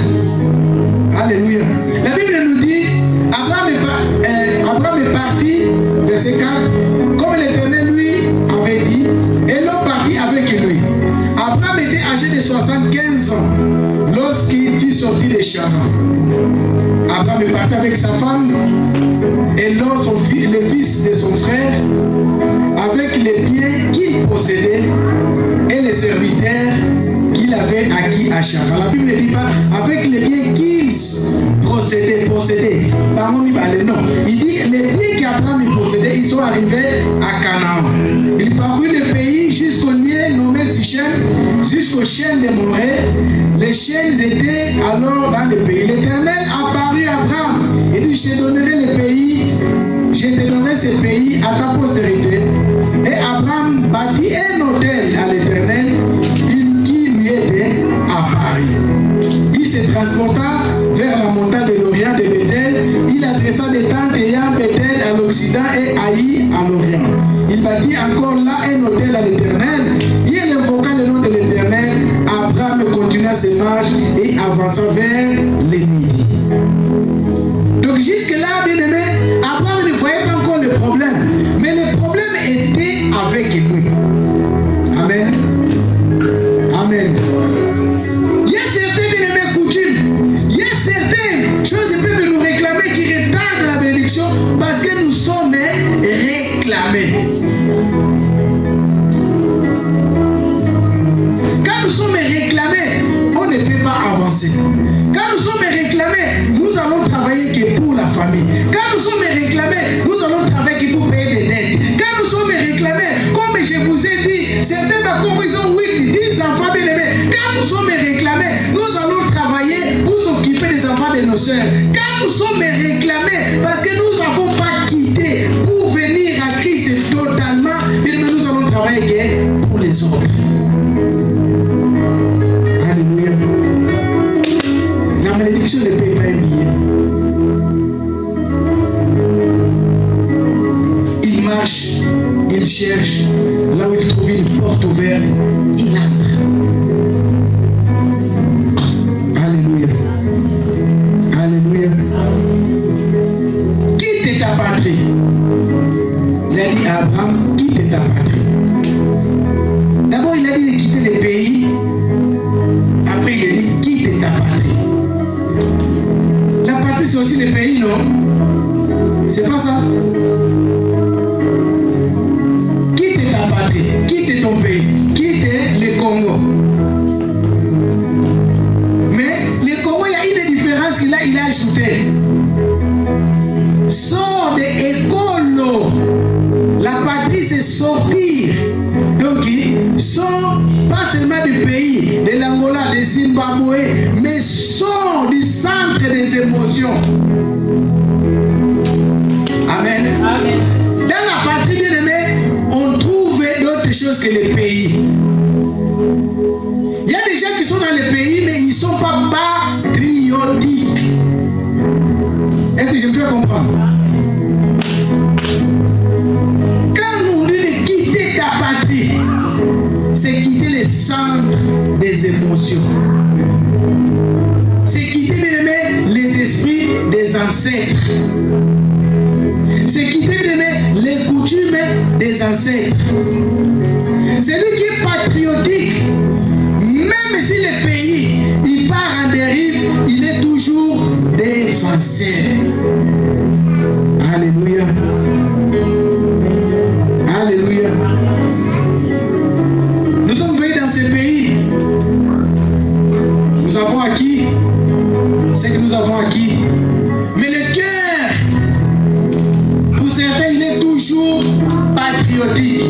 Alléluia. La Bible nous dit, Abraham est parti, verset 4, comme l'Éternel lui avait dit, et l'homme partit avec lui. Abraham était âgé de 75 ans lorsqu'il fut sorti de Charan. Abraham est parti avec sa femme et le fils de son frère, avec les biens qu'il possédait et les serviteurs qu'il avait acquis à Charan. La Bible ne dit pas avec les biens qu'il possédait. Non. Il dit les biens qu'Abraham possédait, ils sont arrivés à Canaan. Il parcourut le pays jusqu'au lieu nommé Sichem, jusqu'au chêne de Morée. Les chênes étaient alors dans le pays. L'Éternel apparut à Abraham et dit, je te donnerai le pays, je te donnerai ce pays à ta postérité. Et Abraham bâtit un autel à l'Éternel qui lui était apparu. Il se transporta vers la montagne de l'Orient de Bethel. Il adressa des tentes ayant Bethel à l'Occident et Haï à l'Orient. Il bâtit encore là un autel à l'Éternel. Il invoqua le nom de l'Éternel. Abraham continua ses marches et avança vers le midi. Donc jusque-là, bien aimé, Abraham ne voyait pas encore le problème. Mais le problème était avec lui. Amen. Amen. Il y a certaines bien-aimées coutumes. Il y a certaines choses qui peuvent nous réclamer qui retardent la bénédiction parce que nous sommes réclamés. Quand nous sommes réclamés, on ne peut pas avancer. Quand nous sommes réclamés, nous allons travailler que pour la famille. Quand nous sommes réclamés, nous allons travailler que pour payer des dettes. Quand nous sommes réclamés, comme je vous ai dit, certains parcours, ils ont 8, 10 enfants bien aimés. Quand nous sommes réclamés, nous allons travailler pour s'occuper des enfants de nos soeurs. Quand nous sommes réclamés, parce que nous n'avons pas quitté pour venir à Christ totalement, mais nous allons travailler que pour les autres. Alléluia. La malédiction ne paye pas un billet. Il marche, il cherche, là où il trouve une porte ouverte, il entre. aussi le pays, non? C'est pas ça. Quitte ta patrie, quitte ton pays, quitte le Congo. Mais le Congo, il y a une différence qu'il a ajoutée. Sors des écoles. La patrie, c'est sortir. Donc, sort pas seulement du pays, de l'Angola, de Zimbabwe, mais sort du centre des émotions. Amen. Amen. Dans la patrie, bien aimé, on trouve d'autres choses que le pays. Il y a des gens qui sont dans le pays, mais ils ne sont pas patriotiques. Est-ce que je me fais comprendre? Quand on dit de quitter ta patrie, c'est quitter le centre des émotions. C'est quitter, bien aimé, les esprits des ancêtres. C'est quitter, bien aimé, les coutumes des ancêtres. Celui qui est patriotique, même si le pays il part en dérive, il est toujours défenseur. Alléluia. Alléluia. Nous sommes venus dans ce pays. Nous avons acquis ce que nous avons acquis. Mais le cœur, pour certains, il est toujours patriotique.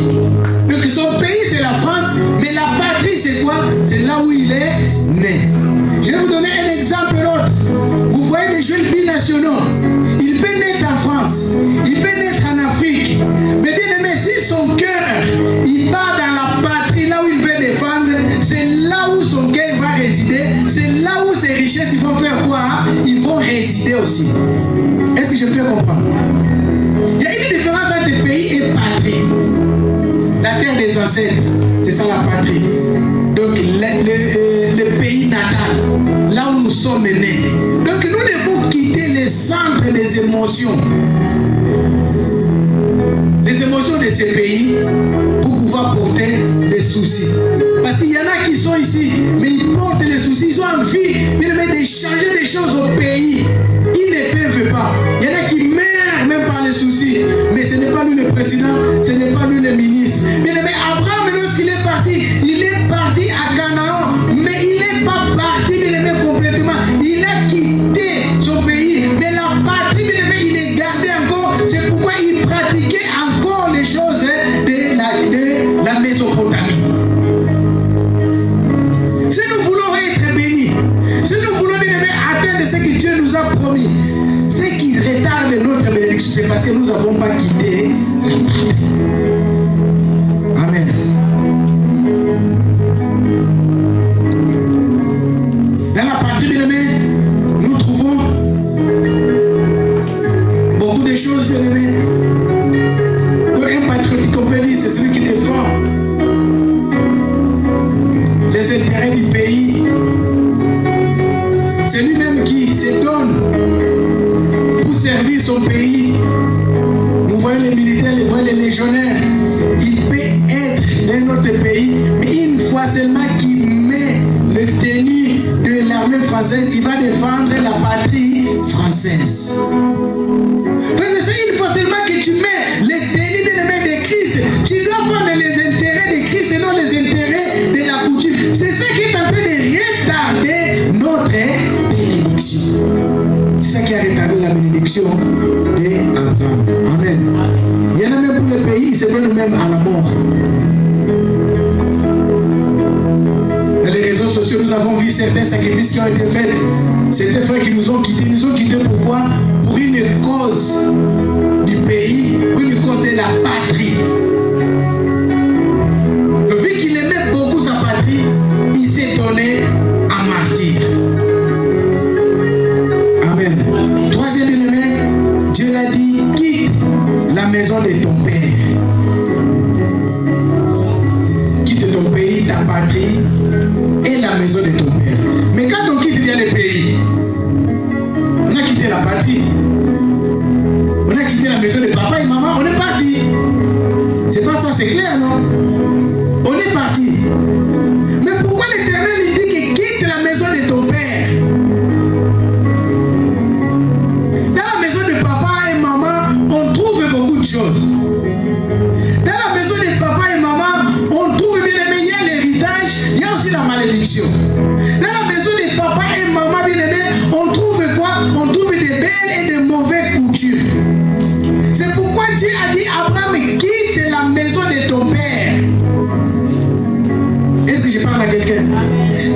Donc son pays, c'est la France, mais la patrie, c'est quoi? C'est là où il est né. Je vais vous donner un exemple l'autre. Vous voyez les jeunes binationaux. Il peut naître en France, il peut naître en Afrique. Mais bien aimé, si son cœur, il part dans la patrie, là où il veut défendre, c'est là où son cœur va résider. C'est là où ses richesses, ils vont faire quoi? Ils vont résider aussi. Est-ce que je me fais comprendre? Il y a une différence entre pays et patrie. La terre des ancêtres, c'est ça la patrie. Donc le pays natal, là où nous sommes nés. Donc nous devons quitter les centres des émotions. Les émotions de ces pays pour pouvoir porter les soucis. Parce qu'il y en a qui sont ici, mais ils portent les soucis, ils ont envie de changer des choses au pays. Ils ne peuvent pas. Il y en a qui meurent même par les soucis. Mais ce n'est pas lui le président, ce n'est pas lui le ministre. Mais Abraham, lorsqu'il est parti à Canaan, mais il n'est pas parti complètement. Il a quitté son pays, mais la patrie, il est gardé encore. C'est pourquoi il pratiquait encore les choses de la Mésopotamie. Si nous voulons être bénis, si nous voulons atteindre ce que Dieu nous a promis, ce qui retarde notre bénédiction, c'est parce que nous n'avons pas quitté la patrie. Amen. Dans la patrie, bien aimé, nous trouvons beaucoup de choses, bien aimé. Un patriote compagnie, c'est celui qui défend les intérêts du pays. C'est lui-même qui se donne pour servir son pays. Nous voyons les militaires, nous voyons les légionnaires. Il peut être dans notre pays, mais une fois seulement qu'il met le tenue de l'armée française, il va défendre la patrie française. C'est une fois seulement que tu mets les tenue de Christ, tu dois prendre les intérêts de Christ et non les intérêts de la coutume. C'est ça qui est en train de retarder notre bénédiction. C'est ça qui a retardé la bénédiction d'Abraham. Amen. Il y en a même pour le pays, ils se donnent même à la mort. Dans les réseaux sociaux, nous avons vu certains sacrifices qui ont été faits. Certains frères qui nous ont quittés. Nous ont quittés pourquoi? Pour une cause du pays, pour une cause de la patrie. Vu qu'il aimait beaucoup sa patrie, il s'est donné à martyr. Amen. Troisième élément, Dieu l'a dit, quitte la maison de ton père. Quitte ton pays, ta patrie et la maison de ton père. Mais quand on quitte bien le pays, on a quitté la patrie, on a quitté la maison de papa et maman, on est parti.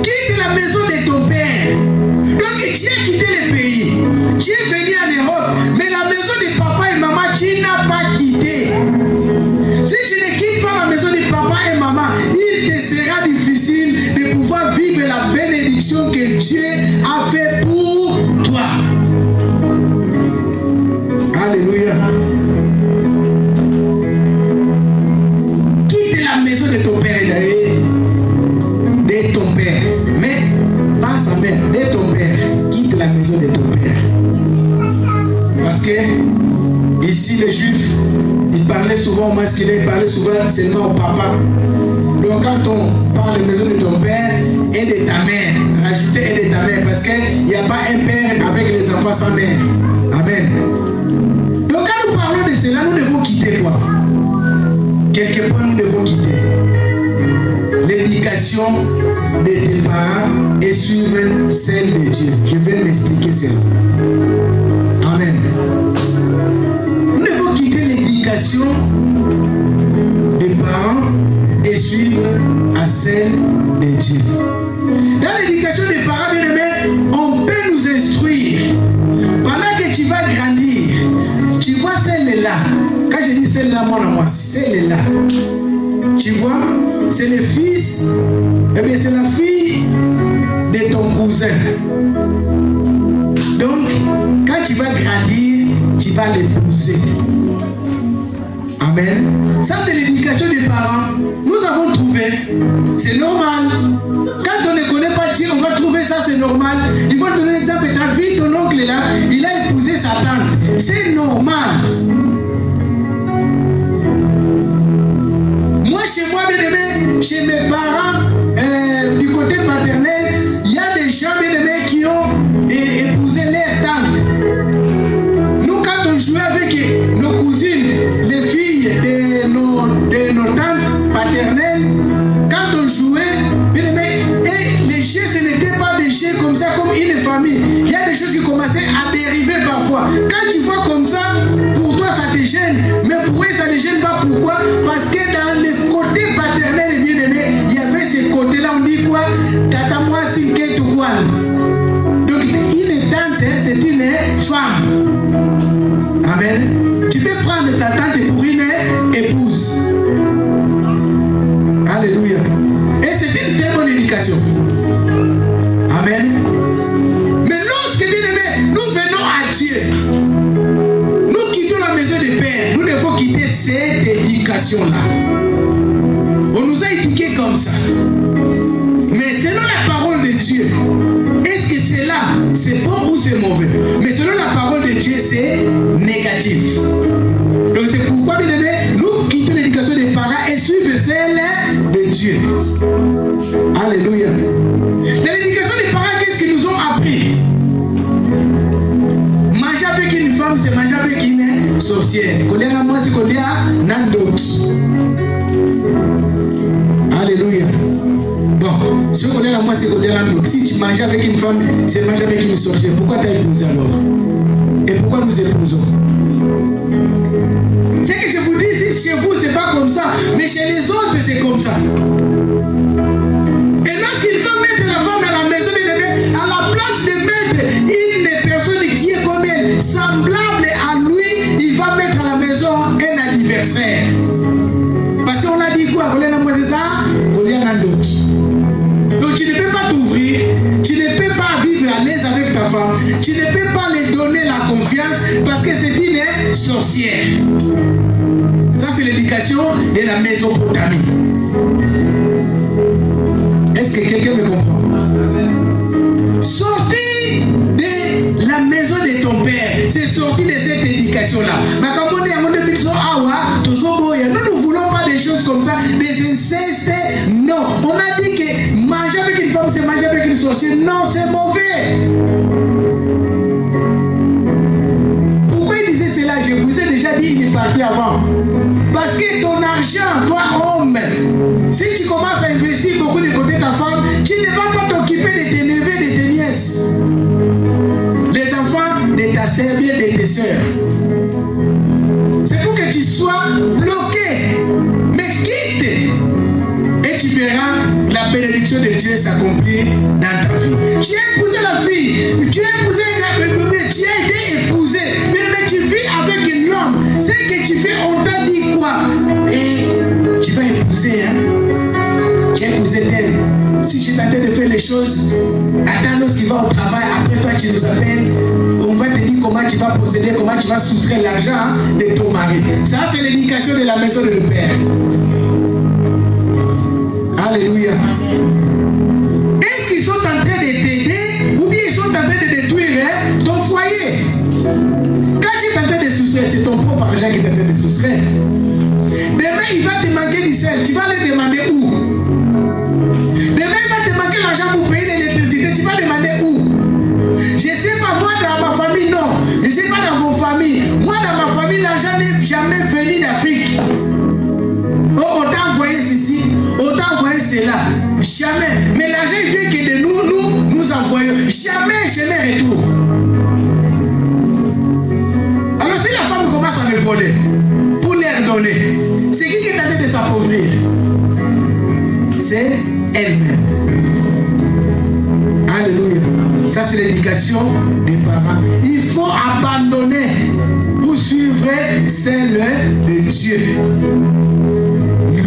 quitte la maison de ton père. Donc tu as quitté le pays. Tu es venu en Europe. Mais la maison de papa et maman, tu n'as pas quitté. Si tu ne quittes pas la maison de papa et maman, il te sera difficile de pouvoir vivre la bénédiction que Dieu a fait pour toi. Alléluia. Quitte la maison de ton père et de ton père. Mais pas sa mère, de ton père. Quitte la maison de ton père. Parce que ici les Juifs, ils parlaient souvent au masculin, ils parlaient souvent seulement au papa. Donc quand on parle de maison de ton père et de ta mère, rajoutez et de ta mère, parce qu'il n'y a pas un père avec les enfants sans mère. Amen. Donc quand nous parlons de cela, nous devons quitter quoi? Quelques points nous devons quitter. L'éducation de tes parents et suivre celle de Dieu. Je vais m'expliquer cela. Amen. Nous devons quitter l'éducation des parents et suivre à celle de Dieu. Dans l'éducation des parents, bien aimés, on peut nous instruire. Pendant que tu vas grandir, tu vois celle-là. Quand je dis celle-là, moi, celle-là. Tu vois, c'est le fils, eh bien c'est la fille de ton cousin. Donc, quand tu vas grandir, tu vas l'épouser. Amen. Ça, c'est l'éducation des parents. Nous avons trouvé. C'est normal. Quand on ne connaît pas Dieu, on va trouver ça, c'est normal. Il faut donner l'exemple. Ta fille, ton oncle là, il a épousé sa tante. C'est normal. Moi, chez moi, bien aimé, chez mes parents, du côté paternel, il y a des gens, bien aimés, qui ont épousé leur tante. Nous, quand on jouait avec nos cousines, les filles de nos tantes paternelles, quand on jouait, bien aimé, et les jeux, ce n'était pas des jeux comme ça, comme une famille. Il y a des choses qui commençaient à dériver parfois. Quand tu vois comme ça, pour toi, ça te gêne. Mais pour eux, ça ne gêne pas. Pourquoi? Parce que dans le côté paternel, bien aimé, il y avait ce côté-là, on dit quoi? Tata moi, si qu'est tout quoi? Donc, une tante, c'est une femme. Amen. Tu peux prendre ta tante pour une épouse. Alléluia. Et c'est une très bonne éducation. Amen. Mais lorsque, bien aimé, nous venons à Dieu, nous quittons la maison des pères, nous devons quitter cette éducation-là. On nous a éduqués comme ça. Mais selon la parole de Dieu, est-ce que c'est là, c'est bon ou c'est mauvais? Mais selon la parole de Dieu, c'est négatif. Donc c'est pourquoi, bien aimé, nous quittons l'éducation des parents et suivons celle de Dieu. Alléluia. Dans l'éducation des parents, qu'est-ce qu'ils nous ont appris? Manger avec une femme, c'est manger avec une sorcière. Moi, c'est alléluia. Bon, si on est là, moi, c'est si tu manges avec une femme, c'est manger avec une sorcière. Pourquoi tu as épousé alors? Et pourquoi nous épousons? C'est que je vous dis, si chez vous, c'est pas comme ça, mais chez les autres, c'est comme ça. Et lorsqu'il va mettre la femme à la maison, à la place de mettre une personne qui est comme elle, semblable à lui, il va mettre à la maison un adversaire. Parce qu'on a dit quoi? C'est ça? Donc tu ne peux pas t'ouvrir, tu ne peux pas vivre à l'aise avec ta femme, tu ne peux pas lui donner la confiance parce que c'est une sorcière. Ça c'est l'éducation de la Mésopotamie. Est-ce que quelqu'un me comprend? Sortir de la maison de ton père, c'est sortir de cette éducation-là. Mais comme on est à mon début, nous ne voulons pas des choses comme ça, des incestes. Non, on a dit que manger avec une femme, c'est manger avec une sorcière. Non, c'est mauvais. Pourquoi il disait cela? Je vous ai déjà dit, il est parti avant. Parce que ton argent, toi homme, si tu commences à investir beaucoup de côté de ta femme, tu ne vas pas t'occuper de tes neveux, de tes nièces, les enfants de ta sœur, bien de tes sœurs. C'est pour que tu sois bloqué. Mais quitte et tu verras la bénédiction de Dieu Dieu s'accomplit dans ta vie. Tu as épousé la fille, tu as épousé le bébé, tu as été épousé, mais tu vis avec l'homme. Ce que tu fais, on t'a dit quoi? Et tu vas épouser, hein? Tu as épousé d'elle. Si tu t'attends de faire les choses, attends lorsqu'il va au travail, après toi tu nous appelles, on va te dire comment tu vas procéder, comment tu vas soustraire l'argent de ton mari. Ça c'est l'éducation de la maison de le Père. Alléluia. Est-ce qu'ils sont en train de t'aider ou bien ils sont en train de détruire ton foyer? Quand tu es en train de soustraire, c'est ton propre argent qui est en train de soustraire. Demain il va te manquer du sel, tu vas le demander où? Demain il va te manquer l'argent pour payer l'électricité, tu vas demander où? Je ne sais pas, moi dans ma famille, non. Je ne sais pas dans vos familles. Moi dans ma famille, l'argent n'est jamais venu d'Afrique. Oh, on t'a envoyé ceci, on t'a envoyé cela. Jamais. Mais l'argent il vient que de nous envoyons. Jamais retour. Alors si la femme commence à me voler pour leur donner, c'est qui est en train de s'appauvrir? C'est elle-même. Alléluia. Ça c'est l'éducation des parents. Il faut abandonner pour suivre celle de Dieu.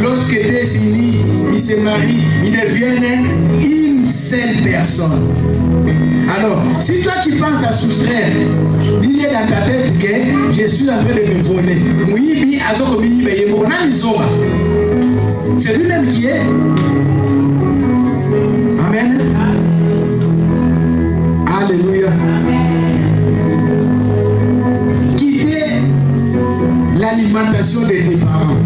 Lorsque Dieu s'unit, ils se marient, ils deviennent une seule personne. Alors, si toi tu penses à soustraire, il est dans ta tête que je suis en train de me voler. C'est lui-même qui est. Amen. Alléluia. Quitter l'alimentation de tes parents.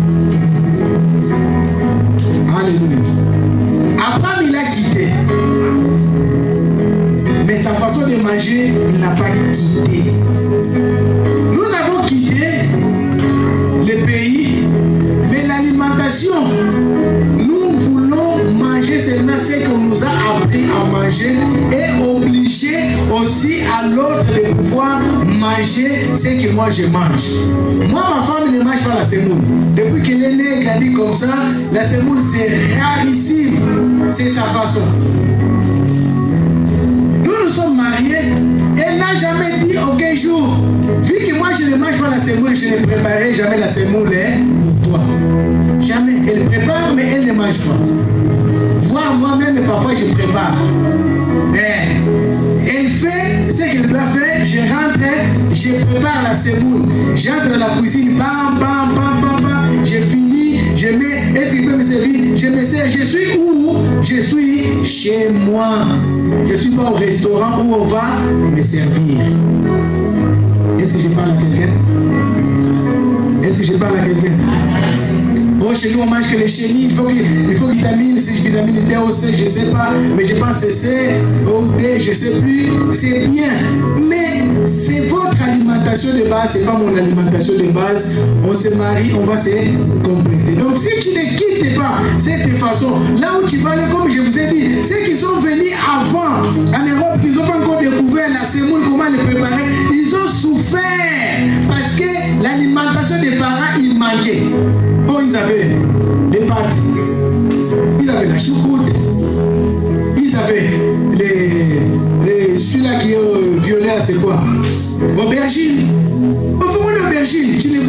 Alléluia. Abraham, il a quitté. Mais sa façon de manger, il n'a pas quitté. Nous avons quitté le pays, mais l'alimentation, nous voulons manger seulement ce qu'on nous a appris à manger et obliger aussi à l'autre de pouvoir manger ce que moi je mange. Moi, ma femme ne mange pas la semoule. Depuis qu'elle est née, elle a dit comme ça, la semoule c'est rarissime. C'est sa façon. Nous sommes mariés. Elle n'a jamais dit aucun jour, vu que moi je ne mange pas la semoule, je ne préparerai jamais la semoule pour toi. Jamais. Elle prépare, mais elle ne mange pas. Voir moi-même, parfois je prépare. Elle fait ce qu'elle doit faire. Je rentre, je prépare la semoule. J'entre dans la cuisine, bam, bam, bam, bam, bam. Je finis, je mets. Est-ce qu'il peut me servir? Je me sers. Je suis où? Je suis chez moi. Je ne suis pas au restaurant où on va me servir. Est-ce que je parle à quelqu'un? Est-ce que je parle à quelqu'un? Bon, chez nous, on mange que les chenilles. Il faut vitamine, si vitamine D ou C, je ne sais pas. Mais je pense que c'est C ou D, je ne sais plus. C'est bien. Mais c'est votre alimentation de base, ce n'est pas mon alimentation de base. On se marie, on va se compléter. Donc, si tu ne quittes pas cette façon, là où tu vas aller, comme je vous ai dit, ceux qui sont venus avant en Europe, ils n'ont pas encore découvert la semoule, comment le préparer, ils ont souffert parce que l'alimentation des parents, il manquait. Bon, ils avaient des pâtes, ils avaient la choucroute, ils avaient celui-là qui est violet, c'est quoi? Aubergine. Au fond, l'aubergine, tu ne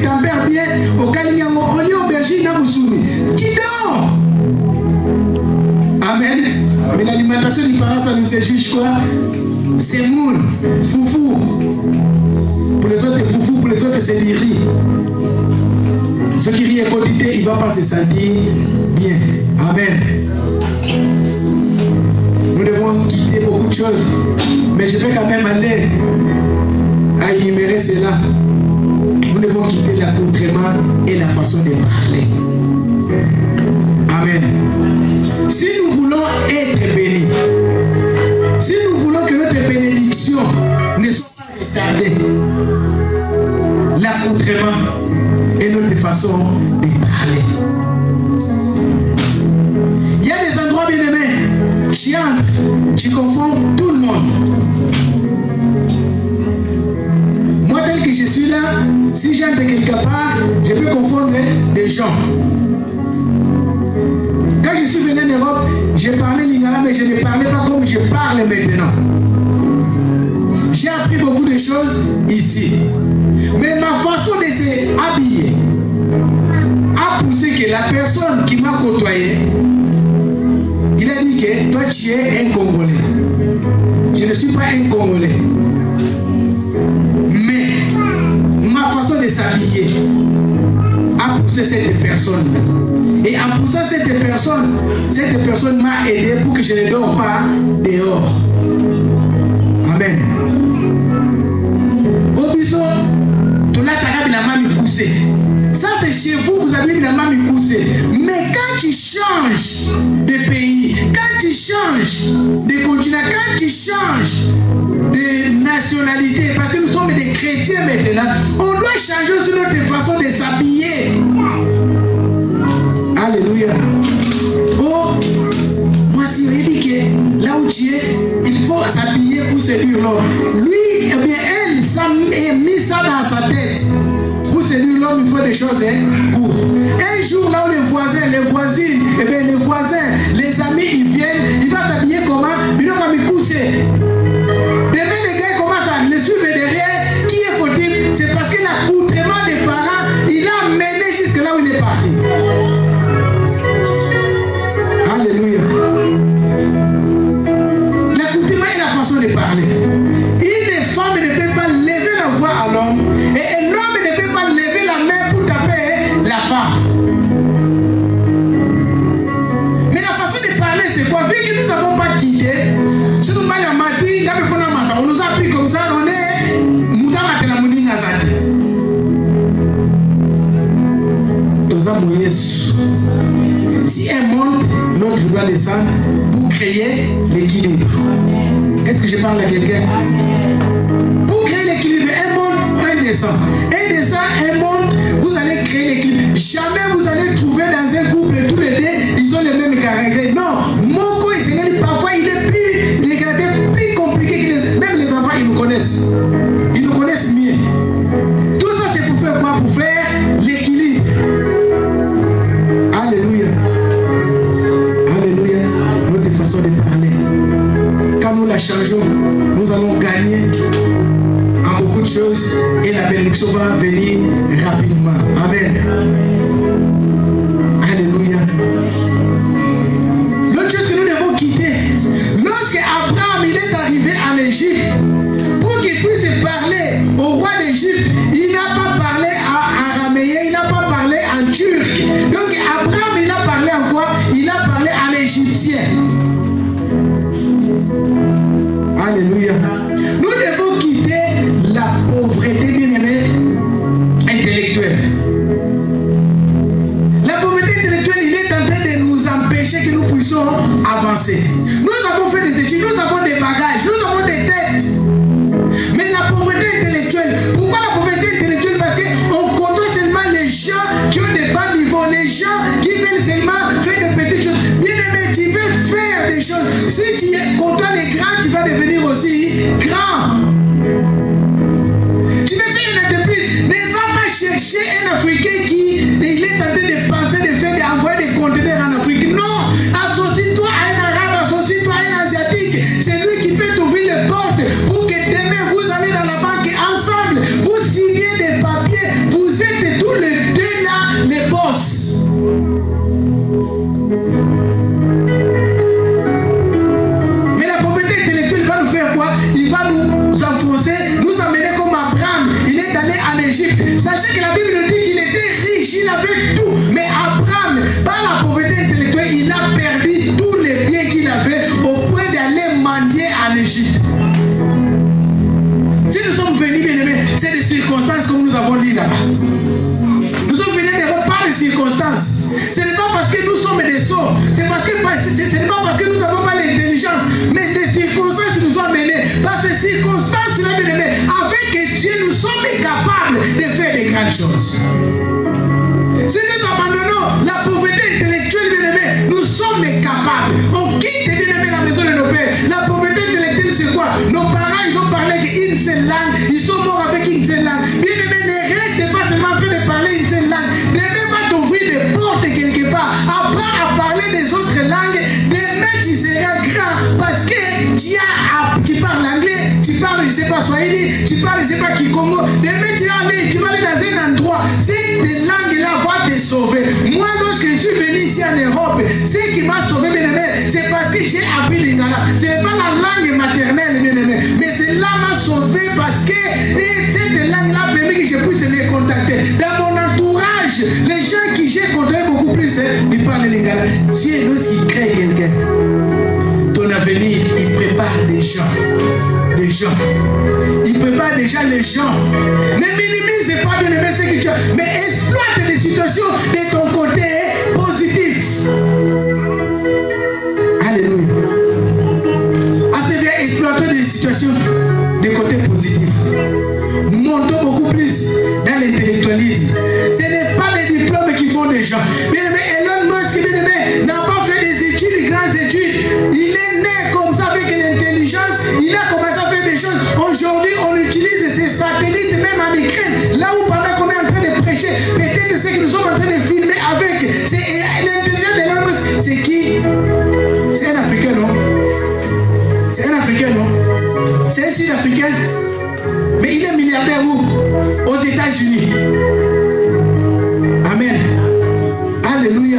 tempères bien au Kalimango, on dit aubergine à Boussoumi. Qui dort? Amen. Mais l'alimentation du parent, ça nous exige quoi? Semoule, foufou. Pour les autres, foufou, pour les autres, c'est du riz. Ce qui rit est quotidien, il ne va pas se sentir bien. Amen. Nous devons quitter beaucoup de choses. Mais je vais quand même aller à énumérer cela. Nous devons quitter l'accoutrement et la façon de parler. Amen. Si nous voulons être bénis, si nous voulons que notre bénédiction ne soit pas retardée, l'accoutrement et notre façon de parler. Il y a des endroits bien aimés. Tu entres, tu confonds tout le monde. Moi, tel que je suis là, si j'entre quelque part, je peux confondre des gens. Quand je suis venu Europe, j'ai parlé lingala, mais je ne parlais pas comme je parle maintenant. J'ai appris beaucoup de choses ici. Mais ma façon de s'habiller a poussé que la personne qui m'a côtoyé, il a dit que toi tu es un Congolais. Je ne suis pas un Congolais. Mais ma façon de s'habiller a poussé cette personne-là. Et en poussant cette personne m'a aidé pour que je ne dors pas dehors. Amen. Obiso, tu l'as tagabi la main coussée. Ça c'est chez vous, vous avez la main coussée. Mais quand tu changes de pays, quand tu changes de continent, quand tu changes de nationalité, parce que nous sommes des chrétiens maintenant, on doit changer aussi notre façon de s'habiller. Alléluia. Oh, moi si il dit que là où tu es, il faut s'habiller pour séduire l'homme. Lui, eh bien, elle a mis ça dans sa tête. Pour séduire l'homme, il faut des choses courtes. Un jour, là où les voisins, les voisines, eh bien, les voisins, les amis, ils viennent, il va s'habiller comment? Il va comme coucher. Demain, les gars commencent à le suivre derrière. Qui est fautif? C'est parce que l'accoutrement des parents, il a mené jusque là où il est parti. Alléluia. L'accoutrement est la façon de parler. Une femme ne peut pas lever la voix à l'homme et un homme ne peut pas lever la main pour taper la femme. Mais la façon de parler, c'est quoi? Vu que nous n'avons pas quitté, si nous parlons à Mati, on nous a pris comme ça, on est Moudama Telamuni Nazati. Nous avons si un monte, l'autre doit descendre pour créer l'équilibre. Est-ce que je parle à quelqu'un? Pour créer l'équilibre, un monte, un descend. Un descend, un monte, vous allez créer l'équilibre. Jamais vous allez trouver dans un couple, tous les deux, ils ont les mêmes caractères. Non, mon co, parfois il est plus compliqué que même les enfants, ils nous connaissent. Ils nous connaissent mieux. Tout ça, c'est pour faire quoi? Pour faire l'équilibre. Alléluia. Alléluia. Notre façon de parler. Quand nous la changeons, nous allons gagner en beaucoup de choses et la bénédiction va venir rapidement. Amen. Alléluia. L'autre chose que nous devons quitter, lorsque Abraham il est arrivé en Égypte, pour qu'il puisse parler au roi d'Égypte, il n'a pas parlé en araméen, il n'a pas parlé en turc. Donc Abraham il a parlé en quoi? Il a parlé en égyptien. Alléluia. Nous devons quitter la pauvreté, bien-aimée, intellectuelle. La pauvreté intellectuelle, il est en train de nous empêcher que nous puissions avancer. Nous avons fait des études, nous avons des bagages, nous avons des têtes. Mais la pauvreté intellectuelle, pourquoi la pauvreté intellectuelle? Parce qu'on côtoie seulement les gens qui ont des bas niveaux, les gens qui veulent seulement faire des petites choses. Bien-aimé, tu veux faire des choses. Si tu côtoies les grands, tu vas devenir aussi grand. Tu veux faire une entreprise, ne va pas chercher un Africain qui il est en train de penser de faire d'envoyer des conteneurs en Afrique. Non, associe-toi à un arabe, associe-toi à un asiatique. C'est lui qui peut t'ouvrir les portes pour que demain vous allez dans la banque ensemble, vous signez des papiers, vous êtes tous les deux là, les boss. Mais la pauvreté intellectuelle va nous faire quoi? Il va nous enfoncer, nous amener comme Abraham. Il est allé en Égypte. Sachez que la Bible dit qu'il était riche, il avait tout. Mais Abraham, par la pauvreté intellectuelle, il a perdu tous les biens qu'il avait au point d'aller mendier en Égypte. Si nous sommes venus, bien aimés, c'est des circonstances comme nous avons dit là-bas. Nous sommes venus par les circonstances. Ce n'est pas parce que nous sommes des sots, ce n'est pas parce que nous n'avons pas l'intelligence, mais des circonstances nous ont amenés. Par ces circonstances-là, bien aimés, avec Dieu, nous sommes capables de faire des grandes choses. Si nous abandonnons la pauvreté intellectuelle, bien aimés, nous sommes capables. On quitte, bien aimés, la maison de nos pères. La pauvreté intellectuelle, c'est quoi? Nos parents, ils ont parlé qu'une seule langue, ils sont morts avec une seule langue. Bien aimés, ne reste pas seulement en train de parler une seule langue. Ne va t'ouvrir des portes quelque part. Apprends à parler des autres langues je ne sais pas qui Congo. Demain, tu vas aller dans un endroit. Cette langue-là va te sauver. Moi, lorsque je suis venu ici en Europe, ce qui m'a sauvé, bien aimé, c'est parce que j'ai appris l'ingala. Ce n'est pas la langue maternelle, bien aimé, mais cela m'a sauvé parce que cette langue-là a permis que je puisse les contacter. Dans mon entourage, les gens qui j'ai contacté beaucoup plus, ils parlent l'ingala. Dieu, lorsqu'il crée quelqu'un, ton avenir, il prépare des gens. Les gens. Il prépare déjà les gens. Ne minimise pas bien aimé ce que tu as, mais exploite les situations de ton côté positif. Alléluia. Assez bien exploiter des situations de côté positif. Montons beaucoup plus dans l'intellectualisme. Ce n'est pas les diplômes qui font des gens. Bien aimé, Elon Musk, bien aimé, n'a pas fait des études, des grandes études. Il est né comme ça avec l'intelligence. Il a commencé à faire des choses. Aujourd'hui, on utilise ces satellites même en Ukraine. Là où pendant qu'on est en train de prêcher, peut-être ce que nous sommes en train de filmer avec. C'est l'intelligence de l'homme. C'est qui? C'est un Africain, non? C'est un Africain, non? C'est un Sud-Africain. Mais il est milliardaire où? Aux États-Unis. Amen. Alléluia.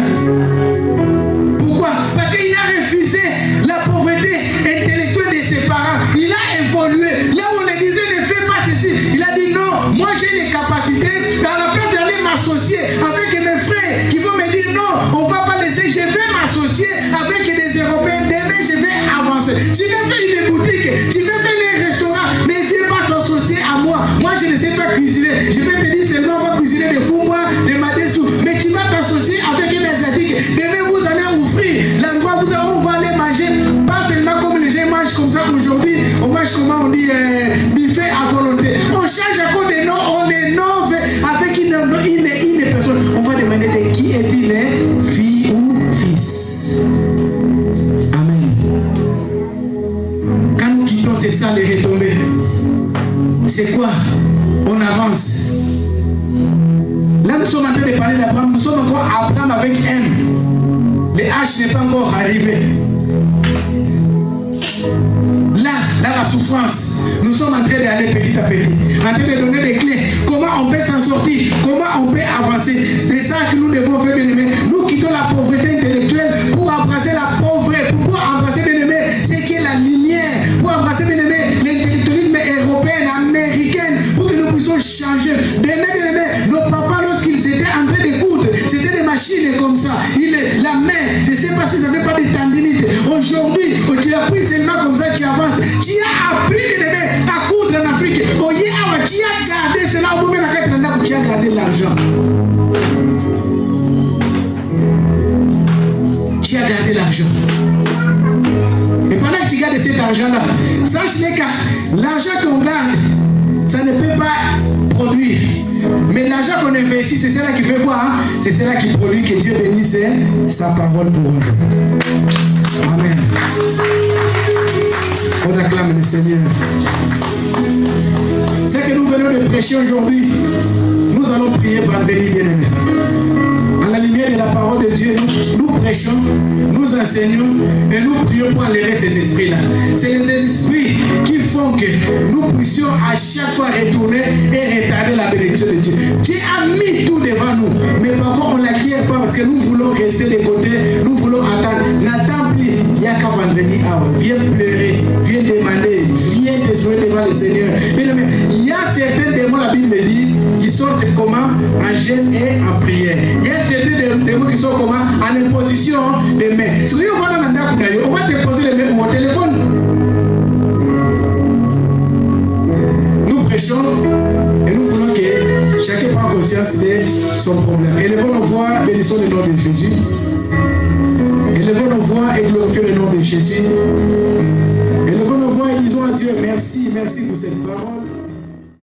Pourquoi? Parce qu'il a refusé la pauvreté intellectuelle de ses parents. Il a évolué. Là où on le disait, ne fais pas ceci. Il a dit non, moi j'ai les capacités. Dans la place d'aller m'associer avec mes frères qui vont me dire non, on ne va pas laisser. Je vais m'associer avec des Européens. Demain, je vais avancer. Je vais faire une boutique. Je vais faire un restaurant. Ne viens pas s'associer à moi. Moi, je ne sais pas cuisiner. Je vais te dire seulement, on va cuisiner des fous-moi, des madessous. Mais tu vas t'associer avec un asiatique. Demain, vous allez ouvrir l'endroit où on va aller manger. Pas seulement comme les gens mangent comme ça aujourd'hui. On mange comment on dit buffet à volonté. On change à cause des noms. On innove avec une personne. On va demander de qui est-il, fille ou fils. Amen. Quand nous quittons, c'est ça les retombées. C'est quoi? On avance. Là, nous sommes en train de parler d'Abraham. Nous sommes encore Abraham avec M. Le H n'est pas encore arrivé. Là, dans la souffrance, nous sommes en train d'aller petit à petit, en train de donner des clés. Comment on peut s'en sortir? Comment on peut avancer? C'est ça que nous devons faire, bien aimé. Nous quittons la pauvreté intellectuelle pour embrasser la pauvreté, pour embrasser, bien aimé, ce qui est la lumière, pour embrasser, bien aimé, l'intellectualisme européen, américain, pour que nous puissions changer. Demain, bien aimé, nos papas, lorsqu'ils étaient en train de coudre, c'était des machines comme ça. La main, je ne sais pas si ça n'avait pas de tendinite. Aujourd'hui, tu as pris seulement comme ça, tu avances. Tu as appris, bien aimé, à coudre en Afrique. Tu as gardé cela au moment où tu as gardé l'argent. Tu as gardé l'argent. Et pendant que tu gardes cet argent-là, sache que l'argent qu'on garde, ça ne peut pas produire. Mais l'argent qu'on investit, c'est cela qui fait quoi? C'est cela qui produit. Que Dieu bénisse sa parole pour nous. Amen. On acclame le Seigneur. Ce que nous venons de prêcher aujourd'hui, nous allons prier vendredi, bien-aimé. À la lumière de la parole de Dieu, nous prêchons, nous enseignons et nous prions pour enlever ces esprits-là. C'est les esprits qui font que nous puissions à chaque fois retourner et retarder la bénédiction de Dieu. Dieu a mis tout devant nous, mais parfois on ne l'acquiert pas parce que nous voulons rester de côté, nous voulons attendre. N'attends plus, il n'y a qu'à vendredi. Viens pleurer, viens demander, viens t'exprimer devant le Seigneur. Mais il y a certains démons, la Bible dit, qui sont comment? En jeûne et en prière. Il y a certains démons qui sont comment? En imposition des mains. Si on va déposer les mains au téléphone. Nous prêchons et nous voulons que chacun prenne conscience de son problème. Élevons nos voix, bénissons le nom de Jésus. Élevons nos voix et glorifions le nom de Jésus. Élevons nos voix et disons à Dieu merci, merci pour cette parole.